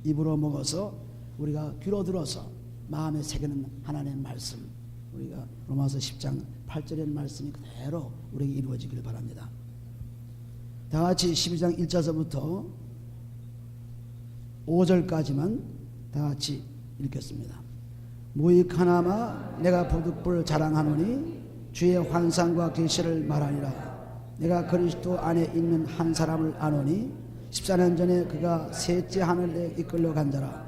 입으로 먹어서 우리가 귀로 들어서 마음에 새기는 하나님의 말씀, 우리가 로마서 10장 8절의 말씀이 그대로 우리에게 이루어지길 바랍니다. 다 같이 12장 1절서부터 5절까지만 다 같이 읽겠습니다. 무익하나마 내가 부득불 자랑하노니 주의 환상과 계시를 말하니라. 내가 그리스도 안에 있는 한 사람을 아노니 14년 전에 그가 셋째 하늘에 이끌려 간 자라.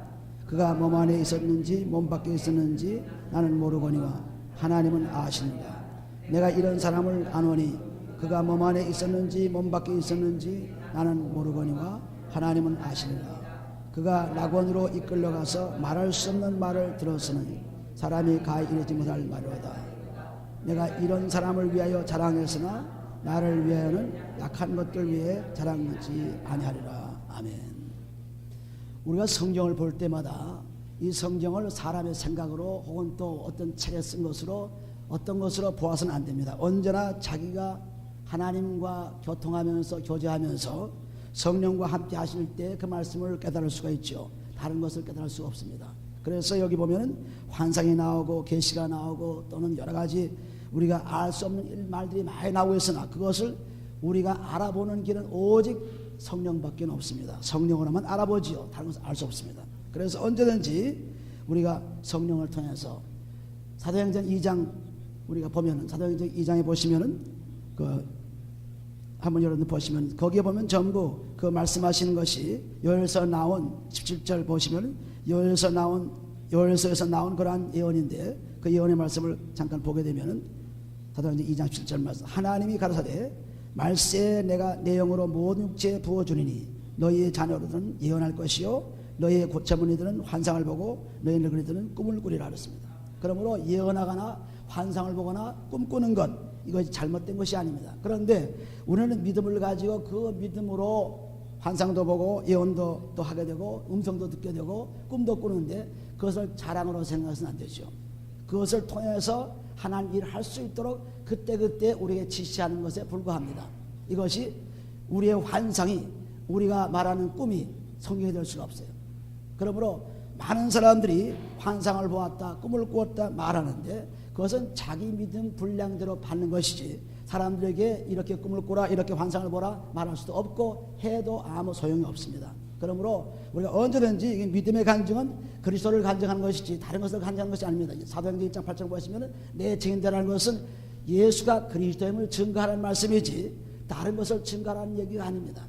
그가 몸 안에 있었는지 몸 밖에 있었는지 나는 모르거니와 하나님은 아시는가. 내가 이런 사람을 아노니 그가 몸 안에 있었는지 몸 밖에 있었는지 나는 모르거니와 하나님은 아시는가. 그가 낙원으로 이끌려가서 말할 수 없는 말을 들었으니 사람이 가히 이르지 못할 말이로다. 내가 이런 사람을 위하여 자랑했으나 나를 위하여는 약한 것들 위해 자랑하지 아니하리라. 아멘. 우리가 성경을 볼 때마다 이 성경을 사람의 생각으로 혹은 또 어떤 책에 쓴 것으로 어떤 것으로 보아서는 안 됩니다. 언제나 자기가 하나님과 교통하면서 교제하면서 성령과 함께 하실 때 그 말씀을 깨달을 수가 있죠. 다른 것을 깨달을 수가 없습니다. 그래서 여기 보면은 환상이 나오고 계시가 나오고 또는 여러 가지 우리가 알 수 없는 말들이 많이 나오고 있으나 그것을 우리가 알아보는 길은 오직 성령밖에 없습니다. 성령으로만 알아보지요. 다른 것을 알 수 없습니다. 그래서 언제든지 우리가 성령을 통해서 사도행전 2장 우리가 보면은 사도행전 2장에 보시면은 한번 여러분 보시면 거기에 보면 전부 그 말씀하시는 것이 요엘서 나온 17절 보시면 요엘서에서 나온 그러한 예언인데 그 예언의 말씀을 잠깐 보게 되면은 사도행전 2장 17절 말씀 하나님이 가라사대 말세에 내가 내 영으로 모든 육체에 부어주리니 너희의 자녀들은 예언할 것이요 너희의 고체문이들은 환상을 보고 너희 늙은이들은 꿈을 꾸리라 그랬습니다. 그러므로 예언하거나 환상을 보거나 꿈꾸는 것 이것이 잘못된 것이 아닙니다. 그런데 우리는 믿음을 가지고 그 믿음으로 환상도 보고 예언도 또 하게 되고 음성도 듣게 되고 꿈도 꾸는데 그것을 자랑으로 생각해서는 안 되죠. 그것을 통해서 하나님 일을 할 수 있도록 그때그때 우리에게 지시하는 것에 불과합니다. 이것이 우리의 환상이 우리가 말하는 꿈이 성경이 될 수가 없어요. 그러므로 많은 사람들이 환상을 보았다 꿈을 꾸었다 말하는데 그것은 자기 믿음 분량대로 받는 것이지 사람들에게 이렇게 꿈을 꾸라 이렇게 환상을 보라 말할 수도 없고 해도 아무 소용이 없습니다. 그러므로 우리가 언제든지 믿음의 간증은 그리스도를 간증하는 것이지 다른 것을 간증하는 것이 아닙니다. 사도행전 1장 8절 보시면 내 증인되라는 것은 예수가 그리스도임을 증거하라는 말씀이지 다른 것을 증거하라는 얘기가 아닙니다.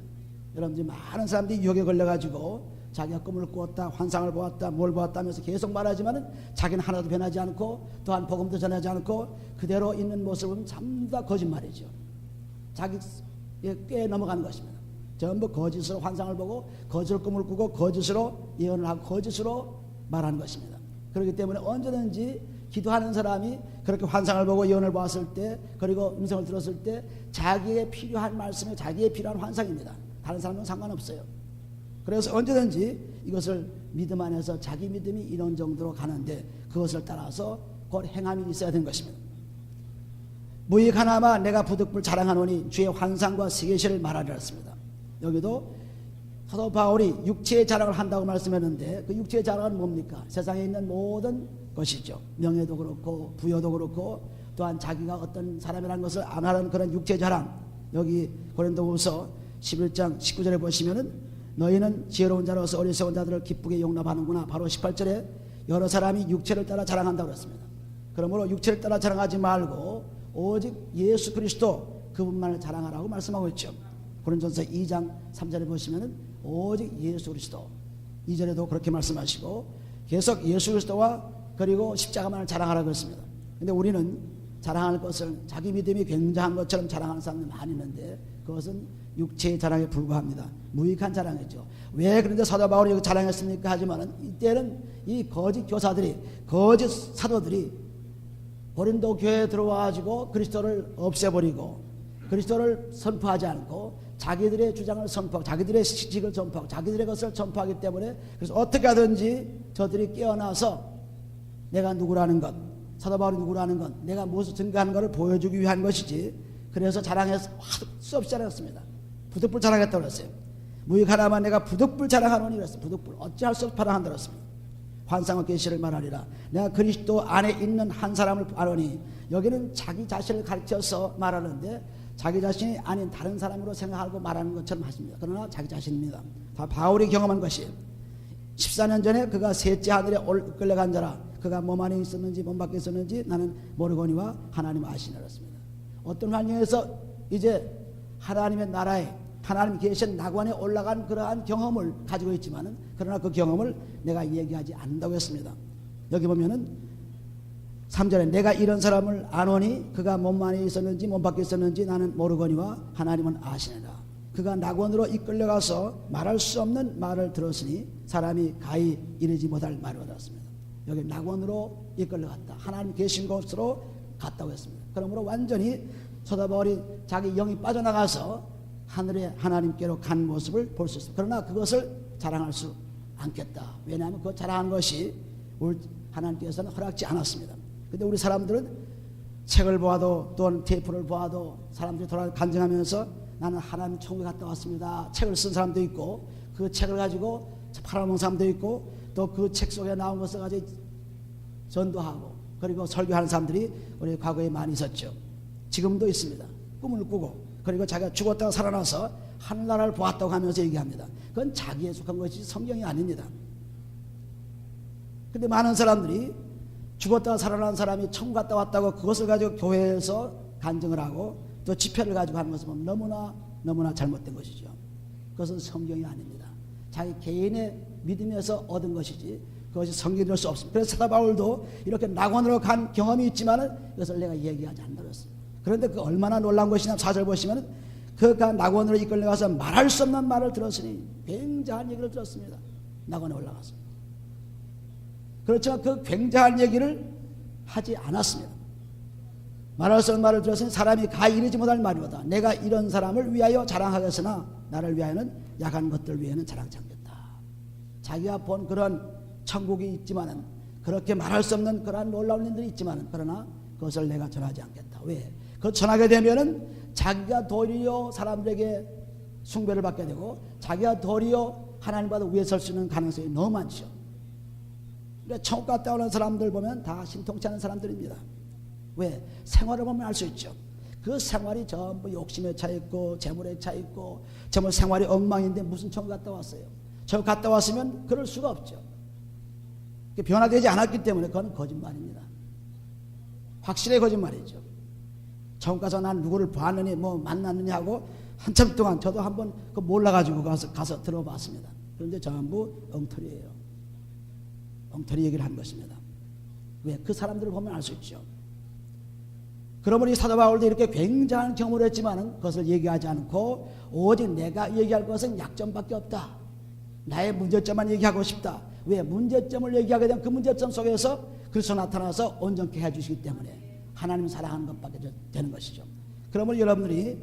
여러분들 많은 사람들이 유혹에 걸려가지고 자기가 꿈을 꾸었다 환상을 보았다 뭘 보았다 하면서 계속 말하지만은 자기는 하나도 변하지 않고 또한 복음도 전하지 않고 그대로 있는 모습은 전부 다 거짓말이죠. 자기에 꽤 넘어가는 것입니다. 전부 거짓으로 환상을 보고 거짓으로 꿈을 꾸고 거짓으로 예언을 하고 거짓으로 말하는 것입니다. 그렇기 때문에 언제든지 기도하는 사람이 그렇게 환상을 보고 예언을 보았을 때 그리고 음성을 들었을 때 자기에 필요한 말씀이 자기에 필요한 환상입니다. 다른 사람은 상관없어요. 그래서 언제든지 이것을 믿음 안에서 자기 믿음이 이런 정도로 가는데 그것을 따라서 곧 행함이 있어야 되는 것입니다. 무익하나마 내가 부득불 자랑하노니 주의 환상과 세계시를 말하리라 했습니다. 여기도 사도 바울이 육체의 자랑을 한다고 말씀했는데 그 육체의 자랑은 뭡니까? 세상에 있는 모든 것이죠. 명예도 그렇고 부여도 그렇고 또한 자기가 어떤 사람이라는 것을 아는 그런 육체의 자랑. 여기 고린도후서 11장 19절에 보시면은 너희는 지혜로운 자로서 어리석은 자들을 기쁘게 용납하는구나. 바로 18절에 여러 사람이 육체를 따라 자랑한다고 그랬습니다. 그러므로 육체를 따라 자랑하지 말고 오직 예수 그리스도 그분만을 자랑하라고 말씀하고 있죠. 고린도전서 2장 3절에 보시면은 오직 예수 그리스도 2절에도 그렇게 말씀하시고 계속 예수 그리스도와 그리고 십자가만을 자랑하라고 했습니다. 근데 우리는 자랑할 것을 자기 믿음이 굉장한 것처럼 자랑하는 사람이 많이 있는데 그것은 육체의 자랑에 불과합니다. 무익한 자랑이죠. 왜 그런데 사도 바울이 여기 자랑했습니까? 하지만은 이때는 이 거짓 교사들이 거짓 사도들이 고린도 교회에 들어와가지고 그리스도를 없애버리고 그리스도를 선포하지 않고 자기들의 주장을 선포하고 자기들의 지식을 선포하고 자기들의 것을 선포하기 때문에 그래서 어떻게 하든지 저들이 깨어나서 내가 누구라는 것 사도 바울이 누구라는 것 내가 무엇을 증거하는 것을 보여주기 위한 것이지 그래서 자랑해서 수 없이 자랑했습니다. 부득불 자랑했다고 그랬어요. 무익하나마 내가 부득불 자랑하노니 그랬습니다. 부득불 어찌할 수 없이 자랑한다 그랬습니다. 환상과 계시를 말하리라. 내가 그리스도 안에 있는 한 사람을 아노니, 여기는 자기 자신을 가르쳐서 말하는데 자기 자신이 아닌 다른 사람으로 생각하고 말하는 것처럼 하십니다. 그러나 자기 자신입니다. 다 바울이 경험한 것이에요. 14년 전에 그가 셋째 하늘에 끌려간 자라. 그가 몸 안에 있었는지 몸 밖에 있었는지 나는 모르거니와 하나님 아시니라 했습니다. 어떤 환경에서 이제 하나님의 나라에 하나님 계신 낙원에 올라간 그러한 경험을 가지고 있지만은, 그러나 그 경험을 내가 얘기하지 않는다고 했습니다. 여기 보면은 3절에 내가 이런 사람을 아노니 그가 몸 안에 있었는지 몸 밖에 있었는지 나는 모르거니와 하나님은 아시느라. 그가 낙원으로 이끌려가서 말할 수 없는 말을 들었으니 사람이 가히 이르지 못할 말을 얻었습니다. 여기 낙원으로 이끌려갔다. 하나님 계신 곳으로 갔다고 했습니다. 그러므로 완전히 사도 바울이 자기 영이 빠져나가서 하늘에 하나님께로 간 모습을 볼 수 있습니다. 그러나 그것을 자랑할 수 않겠다. 왜냐하면 그 자랑한 것이 우리 하나님께서는 허락지 않았습니다. 근데 우리 사람들은 책을 보아도 또는 테이프를 보아도 사람들이 돌아 간증하면서 나는 하나님 천국에 갔다 왔습니다. 책을 쓴 사람도 있고 그 책을 가지고 팔아먹는 사람도 있고 또 그 책 속에 나온 것을 가지고 전도하고 그리고 설교하는 사람들이 우리 과거에 많이 있었죠. 지금도 있습니다. 꿈을 꾸고 그리고 자기가 죽었다가 살아나서 하늘나라를 보았다고 하면서 얘기합니다. 그건 자기에 속한 것이 성경이 아닙니다. 근데 많은 사람들이 죽었다가 살아난 사람이 천국 갔다 왔다고 그것을 가지고 교회에서 간증을 하고 또 집회를 가지고 하는 것은 너무나 잘못된 것이죠. 그것은 성경이 아닙니다. 자기 개인의 믿음에서 얻은 것이지 그것이 성경이 될 수 없습니다. 그래서 사도 바울도 이렇게 낙원으로 간 경험이 있지만은 이것을 내가 얘기하지 않는다고 했습니다. 그런데 그 얼마나 놀라운 것이냐 4절 보시면은 그가 낙원으로 이끌려가서 말할 수 없는 말을 들었으니 굉장한 얘기를 들었습니다. 낙원에 올라가서. 그렇지만 그 굉장한 얘기를 하지 않았습니다. 말할 수 없는 말을 들었으니 사람이 가히 이르지 못할 말이로다. 내가 이런 사람을 위하여 자랑하겠으나 나를 위하여는 약한 것들 위에는 자랑치 않겠다. 자기가 본 그런 천국이 있지만은 그렇게 말할 수 없는 그러한 놀라운 일들이 있지만은 그러나 그것을 내가 전하지 않겠다. 왜? 그걸 전하게 되면은 자기가 도리어 사람들에게 숭배를 받게 되고 자기가 도리어 하나님보다 위에 설 수 있는 가능성이 너무 많죠. 그러니까 천국 갔다 오는 사람들 보면 다 신통치 않은 사람들입니다. 왜? 생활을 보면 알 수 있죠. 그 생활이 전부 욕심에 차 있고 재물에 차 있고 정말 생활이 엉망인데 무슨 천국 갔다 왔어요. 천국 갔다 왔으면 그럴 수가 없죠. 변화되지 않았기 때문에 그건 거짓말입니다. 확실히 거짓말이죠. 천국 가서 난 누구를 봤느니 뭐 만났느냐 하고 한참 동안 저도 한번 그 몰라가지고 가서 들어봤습니다. 그런데 전부 엉터리예요. 엉터리 얘기를 한 것입니다. 왜? 그 사람들을 보면 알 수 있죠. 그러므로 이 사도 바울도 이렇게 굉장한 경험을 했지만은 그것을 얘기하지 않고 오직 내가 얘기할 것은 약점밖에 없다. 나의 문제점만 얘기하고 싶다. 왜? 문제점을 얘기하게 되면 그 문제점 속에서 그리스도 나타나서 온전케 해주시기 때문에 하나님 사랑하는 것밖에 되는 것이죠. 그러므로 여러분들이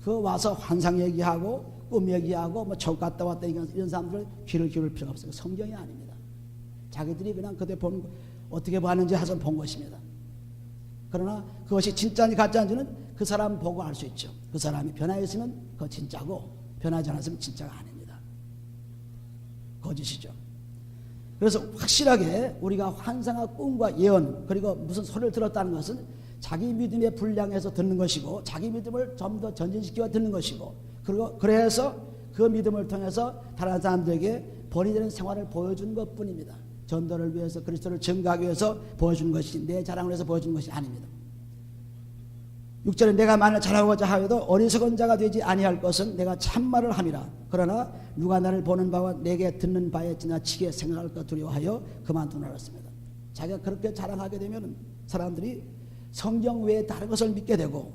그 와서 환상 얘기하고 꿈 얘기하고 뭐 천국 갔다 왔다 이런 사람들 귀를 기울일 필요가 없어요. 성경이 아닙니다. 자기들이 그냥 그때 본 어떻게 봤는지 해서 본 것입니다. 그러나 그것이 진짜인지 가짜인지는 그 사람 보고 알 수 있죠. 그 사람이 변화했으면 그거 진짜고 변하지 않았으면 진짜가 아닙니다. 거짓이죠. 그래서 확실하게 우리가 환상과 꿈과 예언 그리고 무슨 소리를 들었다는 것은 자기 믿음에 불량해서 듣는 것이고 자기 믿음을 좀 더 전진시켜 듣는 것이고 그리고 그래서 그 믿음을 통해서 다른 사람들에게 본이 되는 생활을 보여준 것뿐입니다. 전도를 위해서 그리스도를 증거하기 위해서 보여준 것이 내 자랑을 위해서 보여준 것이 아닙니다. 6절에 내가 만일 자랑하고자 하여도 어리석은 자가 되지 아니할 것은 내가 참말을 함이라. 그러나 누가 나를 보는 바와 내게 듣는 바에 지나치게 생각할까 두려워하여 그만두라 했습니다. 자기가 그렇게 자랑하게 되면 사람들이 성경 외에 다른 것을 믿게 되고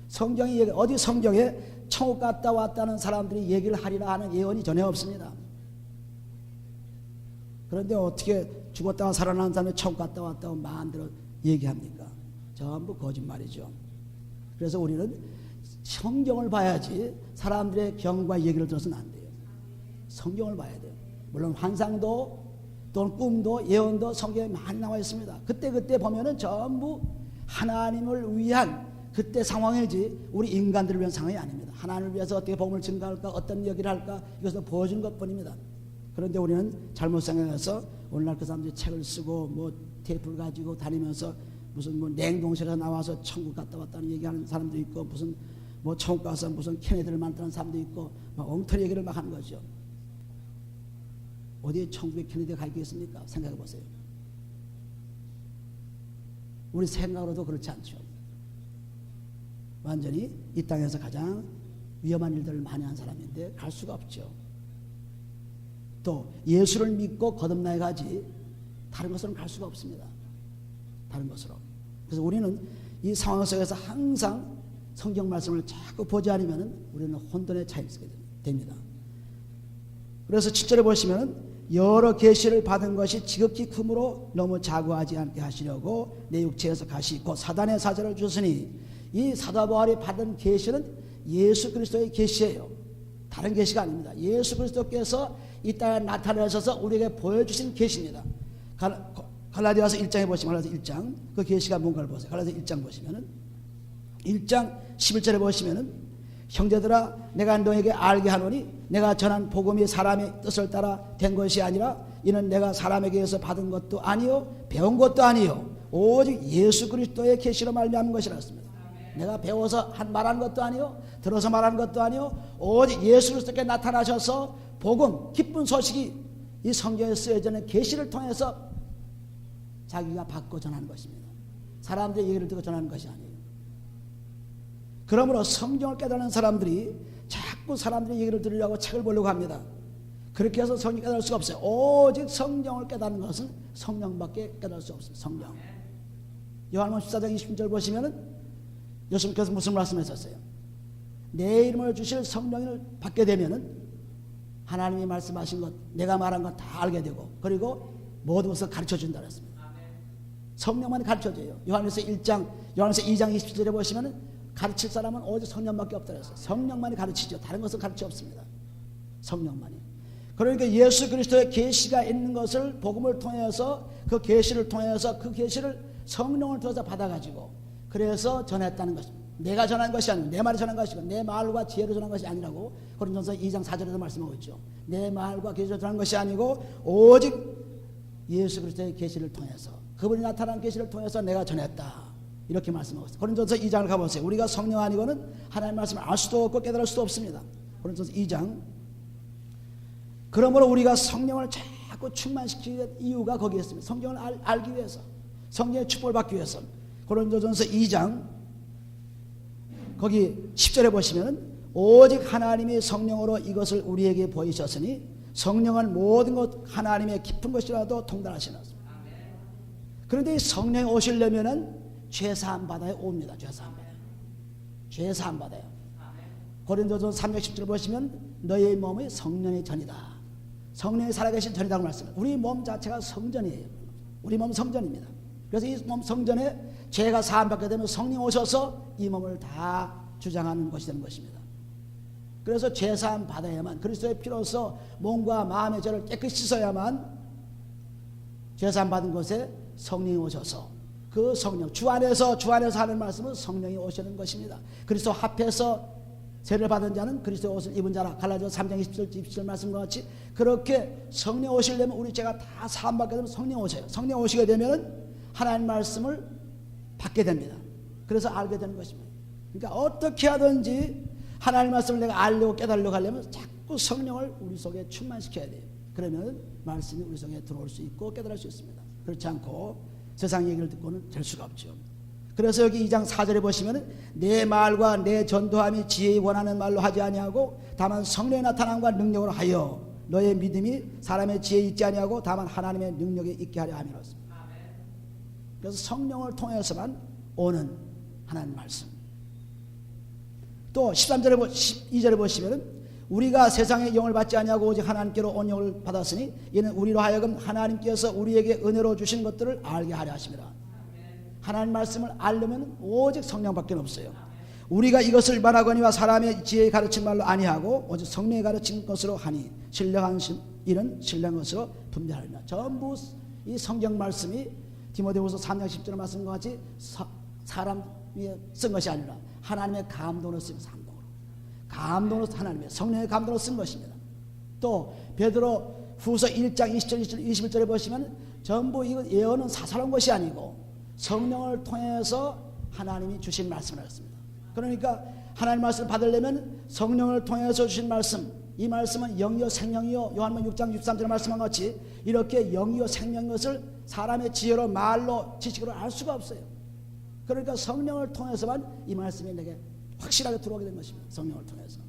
성경이 어디 성경에 천국 갔다 왔다는 사람들이 얘기를 하리라 하는 예언이 전혀 없습니다. 그런데 어떻게 죽었다가 살아난 사람이 천국 갔다 왔다고 마음대로 얘기합니까? 전부 거짓말이죠. 그래서 우리는 성경을 봐야지 사람들의 경과 얘기를 들어서는 안 돼요. 성경을 봐야 돼요. 물론 환상도 또는 꿈도 예언도 성경에 많이 나와 있습니다. 그때 보면은 전부 하나님을 위한 그때 상황이지 우리 인간들을 위한 상황이 아닙니다. 하나님을 위해서 어떻게 복음을 증가할까, 어떤 얘기를 할까, 이것을 보여주는 것뿐입니다. 그런데 우리는 잘못 생각해서 오늘날 그 사람들이 책을 쓰고 뭐 테이프를 가지고 다니면서 무슨 뭐 냉동실에서 나와서 천국 갔다 왔다는 얘기하는 사람도 있고, 무슨 뭐 천국 가서 무슨 케네디를 만드는 사람도 있고, 막 엉터리 얘기를 막 하는 거죠. 어디에 천국에 케네디가 가 있겠습니까? 생각해 보세요. 우리 생각으로도 그렇지 않죠. 완전히 이 땅에서 가장 위험한 일들을 많이 한 사람인데 갈 수가 없죠. 또 예수를 믿고 거듭나야 가지 다른 것으로는 갈 수가 없습니다. 다른 것으로. 그래서 우리는 이 상황 속에서 항상 성경 말씀을 자꾸 보지 않으면 우리는 혼돈에 차 있게 됩니다. 그래서 7절에 보시면 여러 계시를 받은 것이 지극히 크므로 너무 자고하지 않게 하시려고 내 육체에서 가시고 사단의 사자를 주셨으니, 이 사도 바울이 받은 계시는 예수 그리스도의 계시예요. 다른 계시가 아닙니다. 예수 그리스도께서 이 땅에 나타나셔서 우리에게 보여주신 계시입니다. 갈라디아서 1장에 보시면, 갈라디아서 1장 그 계시가 뭔가를 보세요. 갈라디아서 1장 보시면은 1장 11절에 보시면은 형제들아 내가 너에게 알게 하노니 내가 전한 복음이 사람의 뜻을 따라 된 것이 아니라 이는 내가 사람에게서 받은 것도 아니요 배운 것도 아니요 오직 예수 그리스도의 계시로 말미암은 것이라 했습니다. 내가 배워서 말한 것도 아니요 들어서 말한 것도 아니요 오직 예수 그리스도께 나타나셔서 복음 기쁜 소식이 이 성경에 쓰여져 있는 계시를 통해서 자기가 받고 전하는 것입니다. 사람들의 얘기를 듣고 전하는 것이 아니에요. 그러므로 성경을 깨달은 사람들이 자꾸 사람들의 얘기를 들으려고 책을 보려고 합니다. 그렇게 해서 성경을 깨달을 수가 없어요. 오직 성경을 깨닫는 것은 성령밖에 깨달을 수 없어요. 성령. 요한복음 14장 20절 보시면은 예수님께서 무슨 말씀하셨어요? 내 이름을 주실 성령을 받게 되면은 하나님이 말씀하신 것, 내가 말한 것 다 알게 되고, 그리고 모든 것을 가르쳐 준다 그랬습니다. 성령만이 가르쳐줘요. 요한에서 2장 20절에 보시면은 가르칠 사람은 오직 성령밖에 없다 그랬어요. 성령만이 가르치죠. 다른 것은 가르치 없습니다. 성령만이. 그러니까 예수 그리스도의 계시가 있는 것을 복음을 통해서 그 계시를 통해서 그 계시를 성령을 통해서 받아가지고 그래서 전했다는 것입니다. 내가 전한 것이 아니고 내 말이 전한 것이고 내 말과 지혜로 전한 것이 아니라고 고린도전서 2장 4절에도 말씀하고 있죠. 내 말과 계시로 전한 것이 아니고 오직 예수 그리스도의 계시를 통해서 그분이 나타난 계시를 통해서 내가 전했다. 이렇게 말씀하고 있어요. 고린도전서 2장을 가보세요. 우리가 성령 아니고는 하나님의 말씀을 알 수도 없고 깨달을 수도 없습니다. 고린도전서 2장. 그러므로 우리가 성령을 자꾸 충만시키는 이유가 거기에 있습니다. 성경을 알기 위해서, 성령의 축복을 받기 위해서. 고린도전서 2장 거기 10절에 보시면 오직 하나님이 성령으로 이것을 우리에게 보이셨으니 성령은 모든 것 하나님의 깊은 것이라도 통달하시는 것입니다. 그런데 이 성령이 오시려면은 죄사함 받아야 옵니다. 죄사함 받아요. 고린도전서 3장 10절 보시면 너의 몸이 성령의 전이다. 성령이 살아계신 전이라고 말씀해요. 우리 몸 자체가 성전이에요. 우리 몸 성전입니다. 그래서 이 몸 성전에 죄가 사함받게 되면 성령 오셔서 이 몸을 다 주장하는 것이 되는 것입니다. 그래서 죄사함 받아야만, 그리스도의 피로서 몸과 마음의 죄를 깨끗이 씻어야만 죄사함 받은 것에 성령이 오셔서 그 성령, 주 안에서 하는 말씀은 성령이 오시는 것입니다. 그리스도 합해서 세례를 받은 자는 그리스도의 옷을 입은 자라. 갈라디아서 3장 27절 말씀과 같이 그렇게 성령 오시려면 우리 죄가 다 사함받게 되면 성령 오셔요. 성령 오시게 되면 하나님 말씀을 받게 됩니다. 그래서 알게 되는 것입니다. 그러니까 어떻게 하든지 하나님 말씀을 내가 알려고 깨달으려고 하려면 자꾸 성령을 우리 속에 충만시켜야 돼요. 그러면 말씀이 우리 속에 들어올 수 있고 깨달을 수 있습니다. 그렇지 않고 세상 얘기를 듣고는 될 수가 없죠. 그래서 여기 2장 4절에 보시면 내 말과 내 전도함이 지혜에 원하는 말로 하지 아니하고 다만 성령의 나타남과 능력으로 하여 너의 믿음이 사람의 지혜에 있지 아니하고 다만 하나님의 능력에 있게 하려 함이로습니다. 그래서 성령을 통해서만 오는 하나님 말씀. 또 13절에 12절에 보시면 우리가 세상의 영을 받지 아니하고 오직 하나님께로 온 영을 받았으니 이는 우리로 하여금 하나님께서 우리에게 은혜로 주신 것들을 알게 하려 하심이라. 하나님 말씀을 알려면 오직 성령밖에 없어요. 우리가 이것을 말하거니와 사람의 지혜에 가르친 말로 아니하고 오직 성령이 가르친 것으로 하니 신령한 일은 신령한 것으로 분별하리라. 전부 이 성경 말씀이 디모데후서 3장 10절 말씀과 같이 사람 쓴 것이 아니라 하나님의 감동으로 쓴 감동으로 하나님의 성령의 감동으로 쓴 것입니다. 또 베드로 후서 1장 20절 21절에 보시면 전부 이거 예언은 사사로운 것이 아니고 성령을 통해서 하나님이 주신 말씀을 하셨습니다. 그러니까 하나님 말씀을 받으려면 성령을 통해서 주신 말씀, 이 말씀은 영이요 생명이요, 요한복음 6장 63절에 말씀한 같이 이렇게 영이요 생명인 것을 사람의 지혜로 말로 지식으로 알 수가 없어요. 그러니까 성령을 통해서만 이 말씀이 내게 확실하게 들어오게 된 것입니다. 성령을 통해서.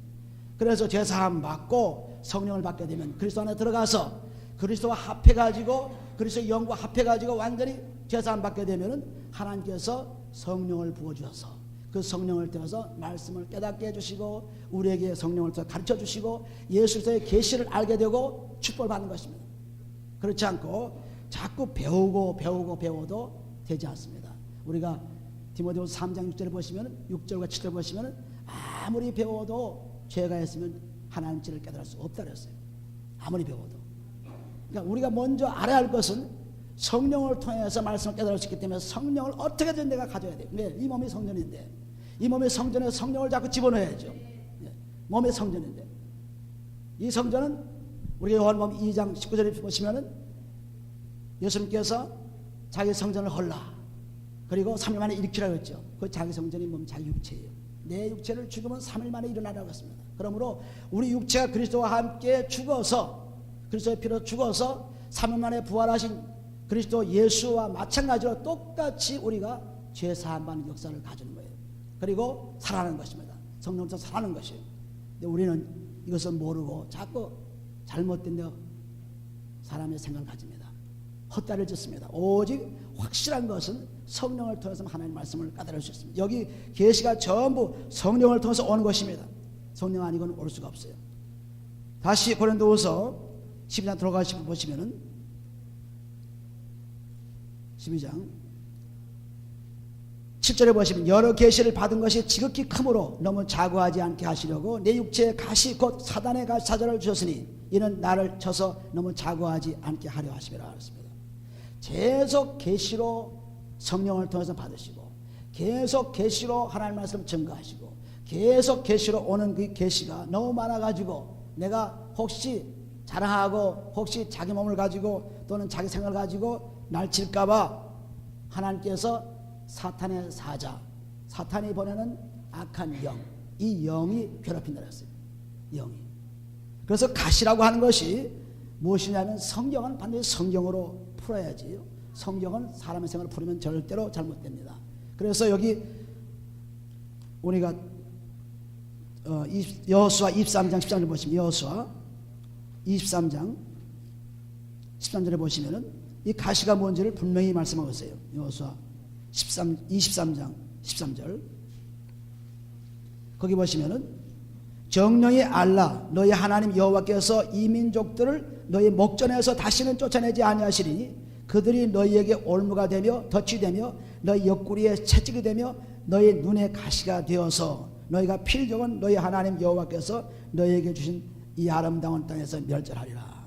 그래서 제사함 받고 성령을 받게 되면 그리스도 안에 들어가서 그리스도와 합해가지고 그리스도의 영과 합해가지고 완전히 제사함 받게 되면은 하나님께서 성령을 부어주셔서 그 성령을 통해서 말씀을 깨닫게 해주시고 우리에게 성령을 통해서 가르쳐 주시고 예수의 계시를 알게 되고 축복을 받는 것입니다. 그렇지 않고 자꾸 배워도 되지 않습니다. 우리가 디모데후서 3장 6절을 보시면 6절과 7절 보시면 아무리 배워도 죄가 있으면 하나님 죄를 깨달을 수 없다 그랬어요. 아무리 배워도. 그러니까 우리가 먼저 알아야 할 것은 성령을 통해서 말씀을 깨달을 수 있기 때문에 성령을 어떻게든 내가 가져야 돼요. 네, 이 몸이 성전인데 이 몸의 성전에 성령을 자꾸 집어넣어야죠. 네, 몸의 성전인데 이 성전은 우리가 요한복음 2장 19절에 보시면은 예수님께서 자기 성전을 헐라 그리고 3일 만에 일으키라고 했죠. 그 자기 성전이 뭡니까? 자기 육체예요. 내 육체를 죽으면 3일 만에 일어나라고 했습니다. 그러므로 우리 육체가 그리스도와 함께 죽어서 그리스도의 피로 죽어서 3일 만에 부활하신 그리스도 예수와 마찬가지로 똑같이 우리가 죄사함 받는 역사를 가지는 거예요. 그리고 살아나는 것입니다. 성령으로 살아나는 것이에요. 근데 우리는 이것을 모르고 자꾸 잘못된 데 사람의 생각을 가집니다. 헛다리를 짓습니다. 오직 확실한 것은 성령을 통해서 하나님의 말씀을 깨달을 수 있습니다. 여기 계시가 전부 성령을 통해서 오는 것입니다. 성령 아니고는 올 수가 없어요. 다시 고린도후서 12장 들어가시고 보시면은 12장 7절에 보시면 여러 계시를 받은 것이 지극히 크므로 너무 자고하지 않게 하시려고 내 육체에 가시 곧 사단의 가시 사자를 주셨으니 이는 나를 쳐서 너무 자고하지 않게 하려 하심이라 하셨습니다. 계속 계시로 성령을 통해서 받으시고 계속 계시로 하나님의 말씀을 증거하시고 계속 계시로 오는 그 계시가 너무 많아가지고 내가 혹시 자랑하고 혹시 자기 몸을 가지고 또는 자기 생각을 가지고 날칠까봐 하나님께서 사탄의 사자, 사탄이 보내는 악한 영, 이 영이 괴롭힌다 그랬어요. 영이. 그래서 가시라고 하는 것이 무엇이냐면 성경은 반드시 성경으로 풀어야지요. 성경은 사람의 생각을 풀으면 절대로 잘못됩니다. 그래서 여기 우리가 여호수아 23장 13절 보시면 여호수아 23장 13절에 보시면은 이 가시가 뭔지를 분명히 말씀하고 있어요. 여호수아 23장 13절 거기 보시면은 정령이 알라 너희 하나님 여호와께서 이 민족들을 너희 목전에서 다시는 쫓아내지 아니하시리니 그들이 너희에게 올무가 되며 덫이 되며 너희 옆구리에 채찍이 되며 너희 눈에 가시가 되어서 너희가 필적은 너희 하나님 여호와께서 너희에게 주신 이 아름다운 땅에서 멸절하리라.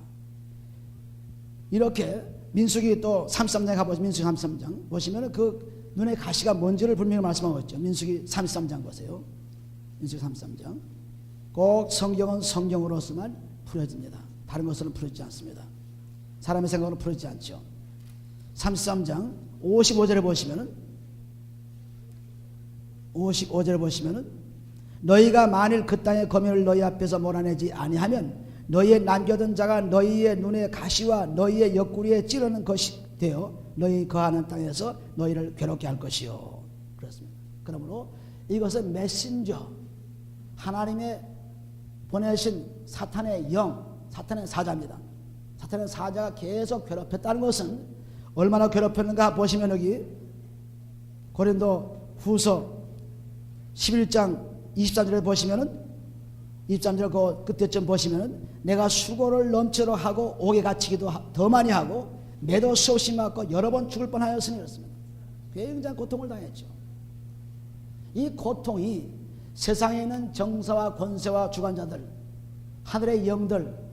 이렇게 민수기 또 33장에 가보시면 민수기 33장 보시면 그 눈에 가시가 뭔지를 분명히 말씀하고 있죠. 민수기 33장 보세요. 민수기 33장 꼭 성경은 성경으로서만 풀어집니다. 다른 것으로는 풀어지지 않습니다. 사람의 생각으로 풀어지지 않죠. 33장 55절에 보시면은 55절에 보시면은 너희가 만일 그 땅의 거민을 너희 앞에서 몰아내지 아니하면 너희의 남겨둔 자가 너희의 눈에 가시와 너희의 옆구리에 찌르는 것이 되어 너희 거하는 땅에서 너희를 괴롭게 할 것이요. 그렇습니다. 그러므로 이것은 메신저 하나님의 보내신 사탄의 영, 사탄의 사자입니다. 사탄의 사자가 계속 괴롭혔다는 것은 얼마나 괴롭혔는가 보시면 여기 고린도 후서 11장 23절에 보시면은 23절 그 그때쯤 보시면은 내가 수고를 넘치도록 하고 옥에 갇히기도 더 많이 하고 매도 수없이 맞고 여러 번 죽을 뻔하였으니 그렇습니다. 굉장히 고통을 당했죠. 이 고통이 세상에 있는 정사와 권세와 주관자들 하늘의 영들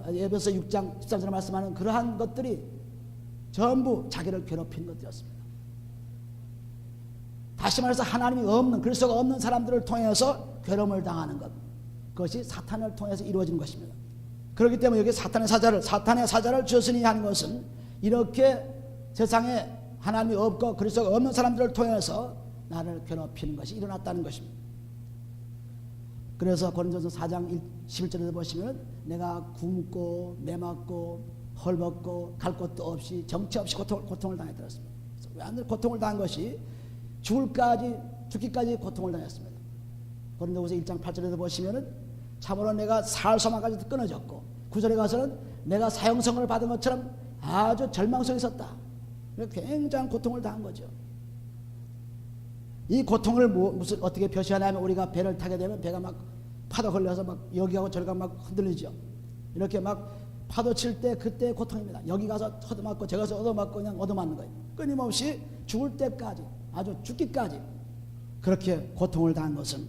에베소 6장 13절에 말씀하는 그러한 것들이 전부 자기를 괴롭힌 것이었습니다. 다시 말해서 하나님이 없는, 그리스도가 없는 사람들을 통해서 괴로움을 당하는 것, 그것이 사탄을 통해서 이루어지는 것입니다. 그렇기 때문에 여기 사탄의 사자를 주셨으니 하는 것은 이렇게 세상에 하나님이 없고 그리스도가 없는 사람들을 통해서 나를 괴롭히는 것이 일어났다는 것입니다. 그래서 고린도서 4장 11절에 보시면 내가 굶고 매맞고 헐벗고 갈 곳도 없이 정처 없이 고통을 당했더랬습니다. 완전히 고통을 당한 것이 죽기까지 고통을 당했습니다. 고린도후서 1장 8절에도 보시면은 참으로 내가 살 소망까지도 끊어졌고 9절에 가서는 내가 사형선고를 받은 것처럼 아주 절망 속에 있었다. 굉장한 고통을 당한 거죠. 이 고통을 어떻게 표시하냐면 우리가 배를 타게 되면 배가 막 파도 걸려서 막 여기하고 저기가 막 흔들리죠. 이렇게 막 파도 칠 때 그때 고통입니다. 여기 가서 얻어맞고 저기 가서 얻어맞고 그냥 얻어맞는 거예요. 끊임없이 죽을 때까지, 아주 죽기까지 그렇게 고통을 당한 것은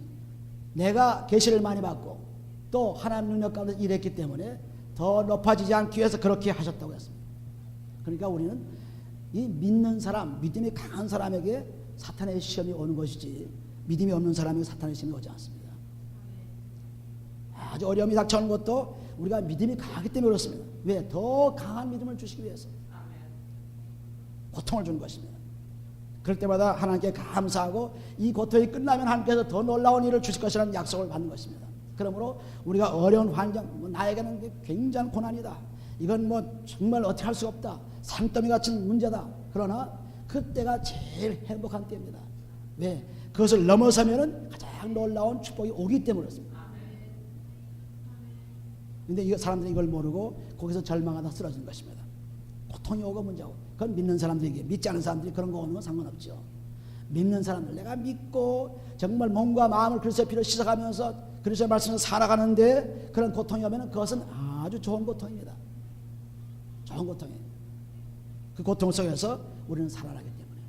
내가 계시를 많이 받고 또 하나님 능력 가운데 일했기 때문에 더 높아지지 않기 위해서 그렇게 하셨다고 했습니다. 그러니까 우리는 이 믿는 사람, 믿음이 강한 사람에게 사탄의 시험이 오는 것이지 믿음이 없는 사람에게 사탄의 시험이 오지 않습니다. 아주 어려움이 닥쳐오는 것도 우리가 믿음이 강하기 때문에 그렇습니다. 왜? 더 강한 믿음을 주시기 위해서 고통을 주는 것입니다. 그럴 때마다 하나님께 감사하고 이 고통이 끝나면 하나님께서 더 놀라운 일을 주실 것이라는 약속을 받는 것입니다. 그러므로 우리가 어려운 환경, 나에게는 굉장한 고난이다, 이건 정말 어떻게 할 수 없다, 산더미 같은 문제다, 그러나 그때가 제일 행복한 때입니다. 왜? 그것을 넘어서면 가장 놀라운 축복이 오기 때문에 그렇습니다. 그런데 사람들이 이걸 모르고 거기서 절망하다 쓰러지는 것입니다. 고통이 오고 문제고, 그건 믿는 사람들에게, 믿지 않은 사람들이 그런 거 오는 건 상관없죠. 믿는 사람들, 내가 믿고 정말 몸과 마음을 그리스도의 피로 씻어가면서 그리스도의 말씀으로 살아가는데 그런 고통이 오면 그것은 아주 좋은 고통입니다. 좋은 고통이에요. 그 고통 속에서 우리는 살아나기 때문에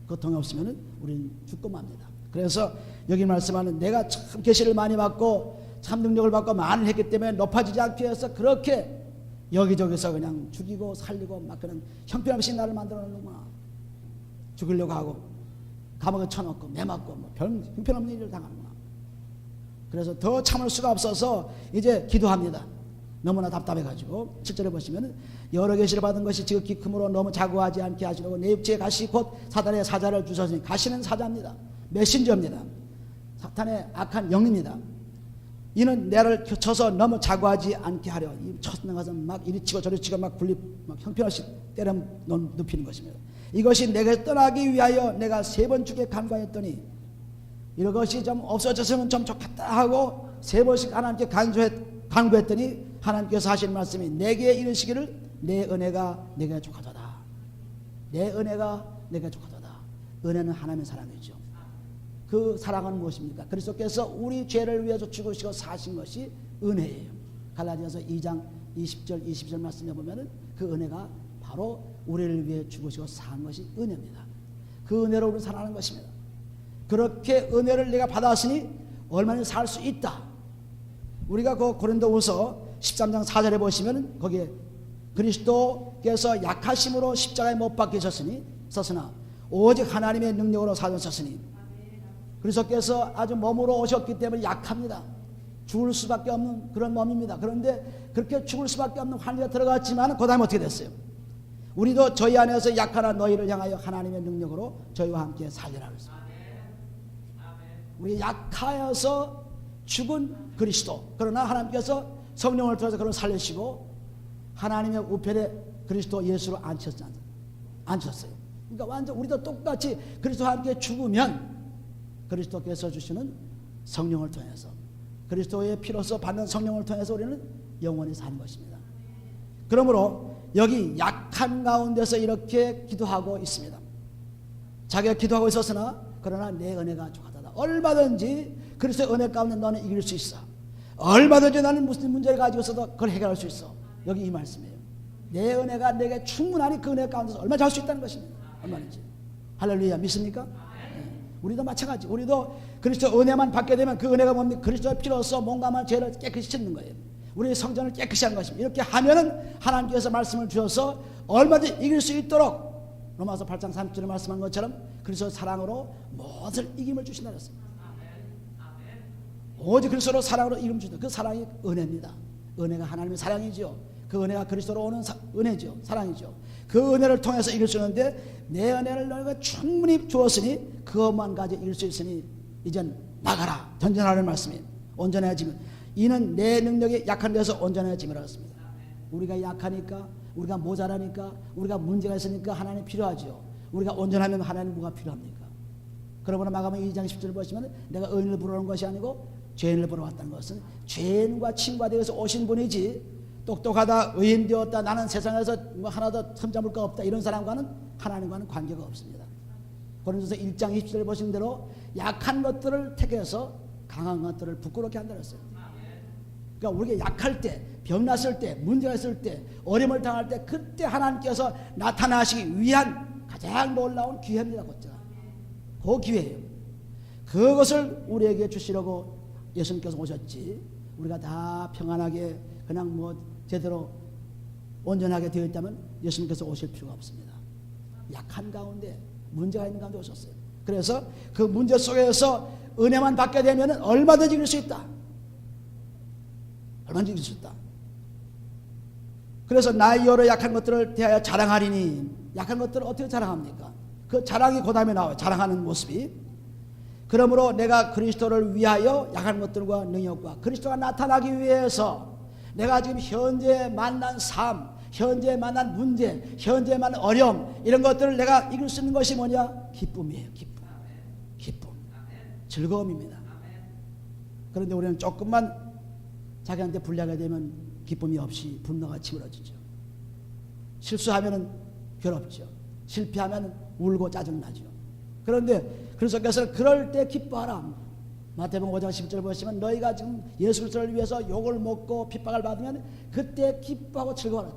고통이 없으면 우리는 죽고 맙니다. 그래서 여기 말씀하는 내가 참 계시를 많이 받고 참 능력을 받고 많이 했기 때문에 높아지지 않기 위해서 그렇게 여기저기서 그냥 죽이고 살리고 막 그런 형편없이 나를 만들어 놓는구나. 죽이려고 하고 감옥에 쳐넣고 매맞고 별 형편없는 일을 당하는구나. 그래서 더 참을 수가 없어서 이제 기도합니다. 너무나 답답해가지고 7절에 보시면 여러 계시를 받은 것이 지극히 크므로 너무 자고하지 않게 하시려고 내 육체의 가시 곧 사단의 사자를 주셨으니, 가시는 사자입니다. 메신저입니다. 사탄의 악한 영입니다. 이는 나를 쳐서 너무 자고하지 않게 하려, 쳐나가서 막 이리 치고 저리 치고 막 막 형편없이 때려 눕히는 것입니다. 이것이 내게 떠나기 위하여 내가 3번 주게 간구하였더니 이것이 좀 없어졌으면 좀 좋겠다 하고 3번씩 하나님께 간구했더니 하나님께서 하신 말씀이 내게 이르시기를 내 은혜가 내게 족하도다. 내 은혜가 내게 족하도다. 은혜는 하나님의 사랑이죠. 그 사랑은 무엇입니까? 그리스도께서 우리 죄를 위해서 죽으시고 사신 것이 은혜예요. 갈라디아서 2장 20절 22절 말씀에 보면은 그 은혜가 바로 우리를 위해 죽으시고 산 것이 은혜입니다. 그 은혜로 우리는 살아가는 것입니다. 그렇게 은혜를 내가 받았으니 얼마나 살 수 있다. 우리가 그 고린도후서 13장 4절에 보시면 거기에 그리스도께서 약하심으로 십자가에 못 박히셨으니 썼으나 오직 하나님의 능력으로 사셨으니, 그리스도께서 아주 몸으로 오셨기 때문에 약합니다. 죽을 수밖에 없는 그런 몸입니다. 그런데 그렇게 죽을 수밖에 없는 환경에 들어갔지만 그 다음에 어떻게 됐어요? 우리도 저희 안에서 약하나 너희를 향하여 하나님의 능력으로 저희와 함께 살리라 그랬습니다. 우리 약하여서 죽은 그리스도, 그러나 하나님께서 성령을 통해서 그를 살리시고 하나님의 우편에 그리스도 예수로 앉혔어요. 그러니까 완전 우리도 똑같이 그리스도와 함께 죽으면 그리스도께서 주시는 성령을 통해서, 그리스도의 피로서 받는 성령을 통해서 우리는 영원히 사는 것입니다. 그러므로 여기 약한 가운데서 이렇게 기도하고 있습니다. 자기가 기도하고 있었으나 그러나 내 은혜가 족하다. 얼마든지 그리스도의 은혜 가운데 너는 이길 수 있어. 얼마든지 나는 무슨 문제를 가지고 있어도 그걸 해결할 수 있어. 여기 이 말씀이에요. 내 은혜가 내게 충분하니 그 은혜 가운데서 얼마 잘 수 있다는 것입니다. 얼마든지. 할렐루야, 믿습니까? 네. 우리도 마찬가지. 우리도 그리스도 은혜만 받게 되면 그 은혜가 뭡니까? 그리스도의 피로서 몸과 죄를 깨끗이 씻는 거예요. 우리의 성전을 깨끗이 하는 것입니다. 이렇게 하면은 하나님께서 말씀을 주셔서 얼마든지 이길 수 있도록 로마서 8장 30절에 말씀한 것처럼 그리스도 사랑으로 모든 이김을 주신다 그랬습니다. 오직 그리스도로 사랑으로 이김을 주신다. 그 사랑이 은혜입니다. 은혜가 하나님의 사랑이죠. 그 은혜가 그리스도로 오는 은혜죠. 사랑이죠. 그 은혜를 통해서 이길 수 있는데 내 은혜를 너희가 충분히 주었으니 그것만 가지고 이길 수 있으니 이젠 나가라. 전전하는 말씀이 온전해지면 이는 내 능력이 약한 데서 온전해짐이라고 했습니다. 우리가 약하니까 우리가 모자라니까 우리가 문제가 있으니까 하나님 필요하죠. 우리가 온전하면 하나님 뭐가 필요합니까? 그러므로 마가복음 2장 10절을 보시면 내가 의인을 부르는 것이 아니고 죄인을 보러 왔다는 것은 죄인과 친구가 되어서 오신 분이지 똑똑하다 의인 되었다 나는 세상에서 뭐 하나도 흠잡을 거 없다 이런 사람과는 하나님과는 관계가 없습니다. 고린도서 1장 20절을 보신 대로 약한 것들을 택해서 강한 것들을 부끄럽게 한다 그랬어요. 그러니까 우리가 약할 때, 병났을 때, 문제가 있을 때, 어려움을 당할 때 그때 하나님께서 나타나시기 위한 가장 놀라운 기회입니다. 그 기회예요. 그것을 우리에게 주시려고 예수님께서 오셨지 우리가 다 평안하게 그냥 뭐 제대로 온전하게 되어 있다면 예수님께서 오실 필요가 없습니다. 약한 가운데 문제가 있는 가운데 오셨어요. 그래서 그 문제 속에서 은혜만 받게 되면 얼마든지 이길 수 있다. 얼마든지 이길 수 있다. 그래서 나의 여러 약한 것들을 대하여 자랑하리니 약한 것들을 어떻게 자랑합니까? 그 자랑이 그 다음에 나와요. 자랑하는 모습이. 그러므로 내가 그리스도를 위하여 약한 것들과 능력과 그리스도가 나타나기 위해서 내가 지금 현재 만난 삶, 현재 만난 문제, 현재 만난 어려움 이런 것들을 내가 이길 수 있는 것이 뭐냐? 기쁨이에요. 기쁨. 즐거움입니다. 그런데 우리는 조금만 자기한테 불리하게 되면 기쁨이 없이 분노가 치밀어지죠. 실수하면 괴롭죠. 실패하면 울고 짜증나죠. 그런데 그리스도께서는 그럴 때 기뻐하라. 마태복음 5장 10절 보시면 너희가 지금 예수 그리스도를 위해서 욕을 먹고 핍박을 받으면 그때 기뻐하고 즐거워하라.